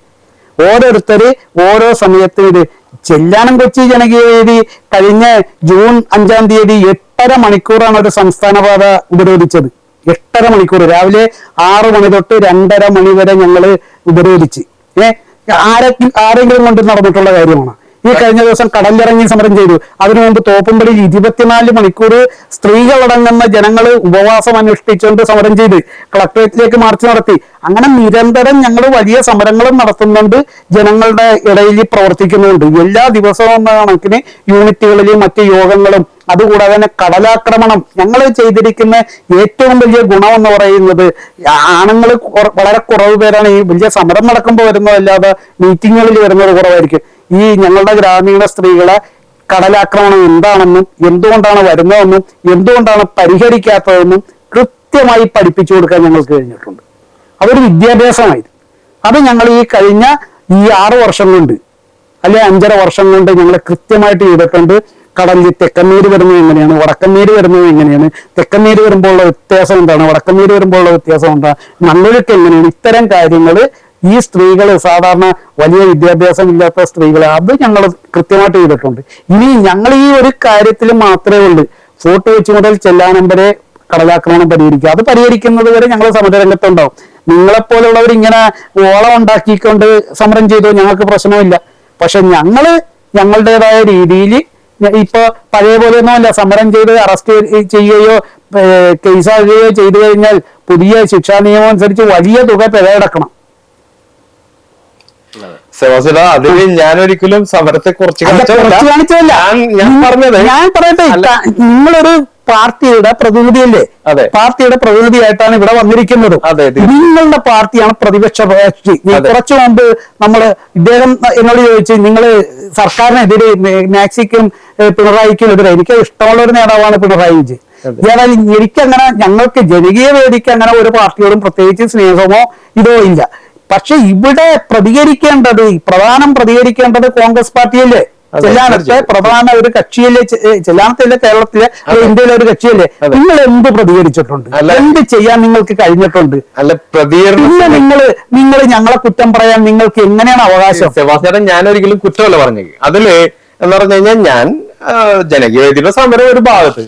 ഓരോരുത്തര് ഓരോ സമയത്ത് ചെല്ലാനം കൊച്ചി ജനകീയ വേദി കഴിഞ്ഞ ജൂൺ 5-ാം തീയതി 8.5 മണിക്കൂറാണ് ഒരു സംസ്ഥാന പാത ഉപരോധിച്ചത്. 8.5 മണിക്കൂർ, രാവിലെ 6 മണി തൊട്ട് 2:30 മണി വരെ ഞങ്ങള് ഉപരോധിച്ച്. ആരെങ്കിലും കൊണ്ട് നടന്നിട്ടുള്ള കാര്യമാണ്. ഈ കഴിഞ്ഞ ദിവസം കടലിറങ്ങി സമരം ചെയ്തു. അതിനു മുമ്പ് തോപ്പുംപടിയിൽ 24 മണിക്കൂർ സ്ത്രീകളടങ്ങുന്ന ജനങ്ങൾ ഉപവാസം അനുഷ്ഠിച്ചുകൊണ്ട് സമരം ചെയ്ത് കളക്ടറേറ്റിലേക്ക് മാർച്ച് നടത്തി. അങ്ങനെ നിരന്തരം ഞങ്ങൾ വലിയ സമരങ്ങളും നടത്തുന്നുണ്ട്, ജനങ്ങളുടെ ഇടയിൽ പ്രവർത്തിക്കുന്നുണ്ട്. എല്ലാ ദിവസവും എന്ന കണക്കിന് യൂണിറ്റുകളിലും മറ്റ് യോഗങ്ങളും. അതുകൂടാതെ തന്നെ കടലാക്രമണം ഞങ്ങൾ ചെയ്തിരിക്കുന്ന ഏറ്റവും വലിയ ഗുണമെന്ന് പറയുന്നത് ആണുങ്ങൾ വളരെ കുറവ് പേരാണ് ഈ വലിയ സമരം നടക്കുമ്പോൾ വരുന്നതല്ലാതെ മീറ്റിങ്ങുകളിൽ വരുന്നത് കുറവായിരിക്കും. ഈ ഞങ്ങളുടെ ഗ്രാമീണ സ്ത്രീകളെ കടലാക്രമണം എന്താണെന്നും എന്തുകൊണ്ടാണ് വരുന്നതെന്നും എന്തുകൊണ്ടാണ് പരിഹരിക്കാത്തതെന്നും കൃത്യമായി പഠിപ്പിച്ചു കൊടുക്കാൻ ഞങ്ങൾക്ക് കഴിഞ്ഞിട്ടുണ്ട്. അതൊരു വിദ്യാഭ്യാസമായിരുന്നു. അത് ഞങ്ങൾ ഈ കഴിഞ്ഞ 6 വർഷം കൊണ്ട് അല്ലെ 5.5 വർഷം കൊണ്ട് ഞങ്ങൾ കൃത്യമായിട്ട് ചെയ്തിട്ടുണ്ട്. കടലിൽ തെക്കന്നീര് വരുന്നത് എങ്ങനെയാണ്, വടക്കന്നീര് വരുന്നത് എങ്ങനെയാണ്, തെക്കന്നീര് വരുമ്പോഴുള്ള വ്യത്യാസം എന്താണ്, വടക്കന്നീര് വരുമ്പോഴുള്ള വ്യത്യാസം എന്താണ്, മണ്ണൊഴുക്ക് എങ്ങനെയാണ്, ഇത്തരം കാര്യങ്ങൾ ഈ സ്ത്രീകൾ, സാധാരണ വലിയ വിദ്യാഭ്യാസം ഇല്ലാത്ത സ്ത്രീകൾ, അത് ഞങ്ങൾ കൃത്യമായിട്ട് ചെയ്തിട്ടുണ്ട്. ഇനി ഞങ്ങൾ ഈ ഒരു കാര്യത്തിൽ മാത്രമേ ഉള്ളൂ, ഫോർട്ട് കൊച്ചി മുതൽ ചെല്ലാനം വരെ കടലാക്രമണം പരിഹരിക്കുക. അത് പരിഹരിക്കുന്നത് വരെ ഞങ്ങൾ സമരരംഗത്തുണ്ടാവും. നിങ്ങളെപ്പോലുള്ളവർ ഇങ്ങനെ ഓളം ഉണ്ടാക്കിക്കൊണ്ട് സമരം ചെയ്തോ ഞങ്ങൾക്ക് പ്രശ്നമില്ല. പക്ഷെ ഞങ്ങള് ഞങ്ങളുടേതായ രീതിയിൽ ഇപ്പൊ പഴയ പോലെയൊന്നും അല്ല. സമരം ചെയ്ത് അറസ്റ്റ് ചെയ്യുകയോ കേസാകുകയോ ചെയ്തു കഴിഞ്ഞാൽ പുതിയ ശിക്ഷാ നിയമം അനുസരിച്ച് വലിയ തുക പിഴയടക്കണം. അതിന് ഞാനൊരിക്കലും സമരത്തെ കുറിച്ച് കാണിച്ചതല്ല ഞാൻ പറഞ്ഞത്. ഞാൻ പറയട്ടെ, നിങ്ങളൊരു പാർട്ടിയുടെ പ്രതിനിധിയല്ലേ? പാർട്ടിയുടെ പ്രതിനിധിയായിട്ടാണ് ഇവിടെ വന്നിരിക്കുന്നത്. നിങ്ങളുടെ പാർട്ടിയാണ് പ്രതിപക്ഷ പാർട്ടി. കുറച്ചു മുമ്പ് ഇദ്ദേഹം എന്നോട് ചോദിച്ചു, നിങ്ങൾ സർക്കാരിനെതിരെ മാക്സിക്കും പിണറായിക്കും എതിരെ. എനിക്ക് ഇഷ്ടമുള്ള ഒരു നേതാവാണ് പിണറായി വിജയൻ. ഏതായാലും എനിക്കങ്ങനെ, ഞങ്ങൾക്ക് ജനകീയ വേദിക്ക് അങ്ങനെ ഒരു പാർട്ടിയോടും പ്രത്യേകിച്ച് സ്നേഹമോ ഇതോ ഇല്ല. പക്ഷെ ഇവിടെ പ്രതികരിക്കേണ്ടത് കോൺഗ്രസ് പാർട്ടിയല്ലേ? ചെല്ലാനത്തെ പ്രധാന ഒരു കക്ഷിയല്ലേ? ചെല്ലാനത്തല്ലേ കേരളത്തിലെ ഇന്ത്യയിലെ ഒരു കക്ഷിയല്ലേ? നിങ്ങൾ എന്ത് പ്രതികരിച്ചിട്ടുണ്ട്? എന്ത് ചെയ്യാൻ നിങ്ങൾക്ക് കഴിഞ്ഞിട്ടുണ്ട്? പിന്നെ നിങ്ങൾ ഞങ്ങളെ കുറ്റം പറയാൻ നിങ്ങൾക്ക് എങ്ങനെയാണ് അവകാശം? സെബാസ്റ്റ്യൻ, ഞാനൊരിക്കലും കുറ്റമല്ല പറഞ്ഞത്. അതില് എന്ന് പറഞ്ഞു കഴിഞ്ഞാൽ ഞാൻ ജനകീയ വേദിയുടെ സമരം ഒരു ഭാഗത്ത്,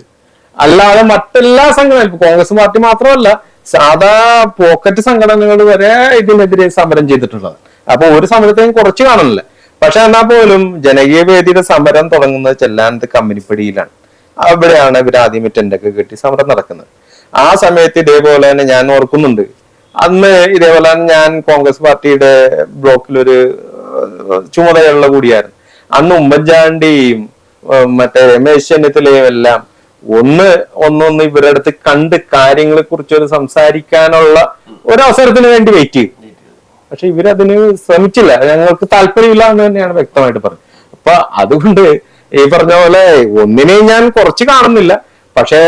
അല്ലാതെ മറ്റെല്ലാ സംഘടനകളും, കോൺഗ്രസ് പാർട്ടി മാത്രമല്ല, സാധാ പോക്കറ്റ് സംഘടനകൾ വരെ ഇതിനെതിരെ സമരം ചെയ്തിട്ടുള്ളത്. അപ്പൊ ഒരു സമരത്തെയും കുറച്ച് കാണുന്നില്ല. പക്ഷെ എന്നാൽ പോലും ജനകീയ വേദിയുടെ സമരം തുടങ്ങുന്നത് ചെല്ലാനത്ത് കമ്പനിപ്പടിയിലാണ്. അവിടെയാണ് ഇവർ ആദ്യമേ ടെന്റൊക്കെ കെട്ടി സമരം നടക്കുന്നത്. ആ സമയത്ത് ഇതേപോലെ തന്നെ ഞാൻ ഓർക്കുന്നുണ്ട്, അന്ന് ഇതേപോലെ തന്നെ ഞാൻ കോൺഗ്രസ് പാർട്ടിയുടെ ബ്ലോക്കിലൊരു ചുമതലയുള്ള കൂടിയായിരുന്നു. അന്ന് ഉമ്മൻചാണ്ടിയും മറ്റേ രമേശ് ചെന്നിത്തലയും എല്ലാം ഒന്നൊന്ന് ഇവരുടെ അടുത്ത് കണ്ട് കാര്യങ്ങളെ കുറിച്ചൊരു സംസാരിക്കാനുള്ള ഒരവസരത്തിന് വേണ്ടി വെയിറ്റ് ചെയ്തു. പക്ഷെ ഇവരതിന് ശ്രമിച്ചില്ല. ഞങ്ങൾക്ക് താല്പര്യമില്ല എന്ന് തന്നെയാണ് വ്യക്തമായിട്ട് പറഞ്ഞത്. അപ്പൊ അതുകൊണ്ട് ഈ പറഞ്ഞ പോലെ ഒന്നിനെയും ഞാൻ കുറച്ച് കാണുന്നില്ല. പക്ഷെ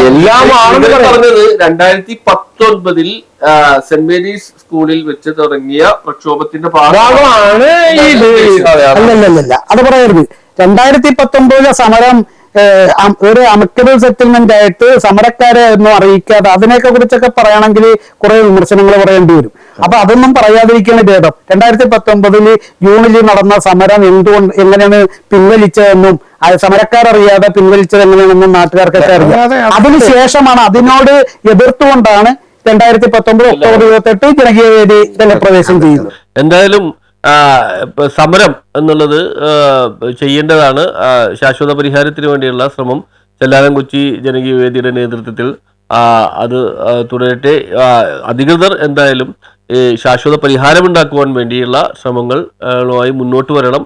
എല്ലാമാണ് പറഞ്ഞത് 2019 സെന്റ് മേരീസ് സ്കൂളിൽ വെച്ച് തുടങ്ങിയ പ്രക്ഷോഭത്തിന്റെ ഭാഗമാണ് ഇത്. അല്ലല്ലല്ല, അത് പറയരുത്. 2019 സമരം ഒരു അമിക്കബിൾ സെറ്റിൽമെന്റ് ആയിട്ട് സമരക്കാരെ ഒന്നും അറിയിക്കാതെ അതിനെയൊക്കെ കുറിച്ചൊക്കെ പറയണമെങ്കിൽ കുറെ വിമർശനങ്ങൾ പറയേണ്ടി വരും. അപ്പൊ അതൊന്നും പറയാതിരിക്കുകയാണ് ഭേദം. 2019 ജൂണിൽ നടന്ന സമരം എങ്ങനെയാണ് പിൻവലിച്ചതെന്നും സമരക്കാരറിയാതെ പിൻവലിച്ചത് എങ്ങനെയാണെന്നും നാട്ടുകാർക്കൊക്കെ അറിയാം. അതിനുശേഷമാണ്, അതിനോട് എതിർത്തുകൊണ്ടാണ് 2019 ഒക്ടോബർ 28 ജനകീയ വേദി ജനപ്രവേശം ചെയ്യുന്നത്. എന്തായാലും സമരം എന്നുള്ളത് ചെയ്യേണ്ടതാണ്. ശാശ്വത പരിഹാരത്തിന് വേണ്ടിയുള്ള ശ്രമം ചെല്ലാനം കൊച്ചി ജനകീയ വേദിയുടെ നേതൃത്വത്തിൽ അത് തുടരട്ടെ. അധികൃതർ എന്തായാലും ശാശ്വത പരിഹാരമുണ്ടാക്കുവാൻ വേണ്ടിയുള്ള ശ്രമങ്ങളുമായി മുന്നോട്ട് വരണം.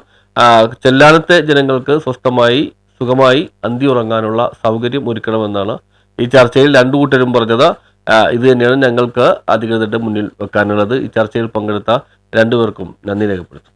ചെല്ലാനത്തെ ജനങ്ങൾക്ക് സ്വസ്ഥമായി സുഖമായി അന്തി ഉറങ്ങാനുള്ള സൗകര്യം ഒരുക്കണമെന്നാണ് ഈ ചർച്ചയിൽ രണ്ടു കൂട്ടരും പറഞ്ഞത്. ഇത് തന്നെയാണ് ഞങ്ങൾക്ക് അധികൃതരുടെ മുന്നിൽ വെക്കാനുള്ളത്. ഈ ചർച്ചയിൽ പങ്കെടുത്ത രണ്ടുപേർക്കും നന്ദി രേഖപ്പെടുത്തും.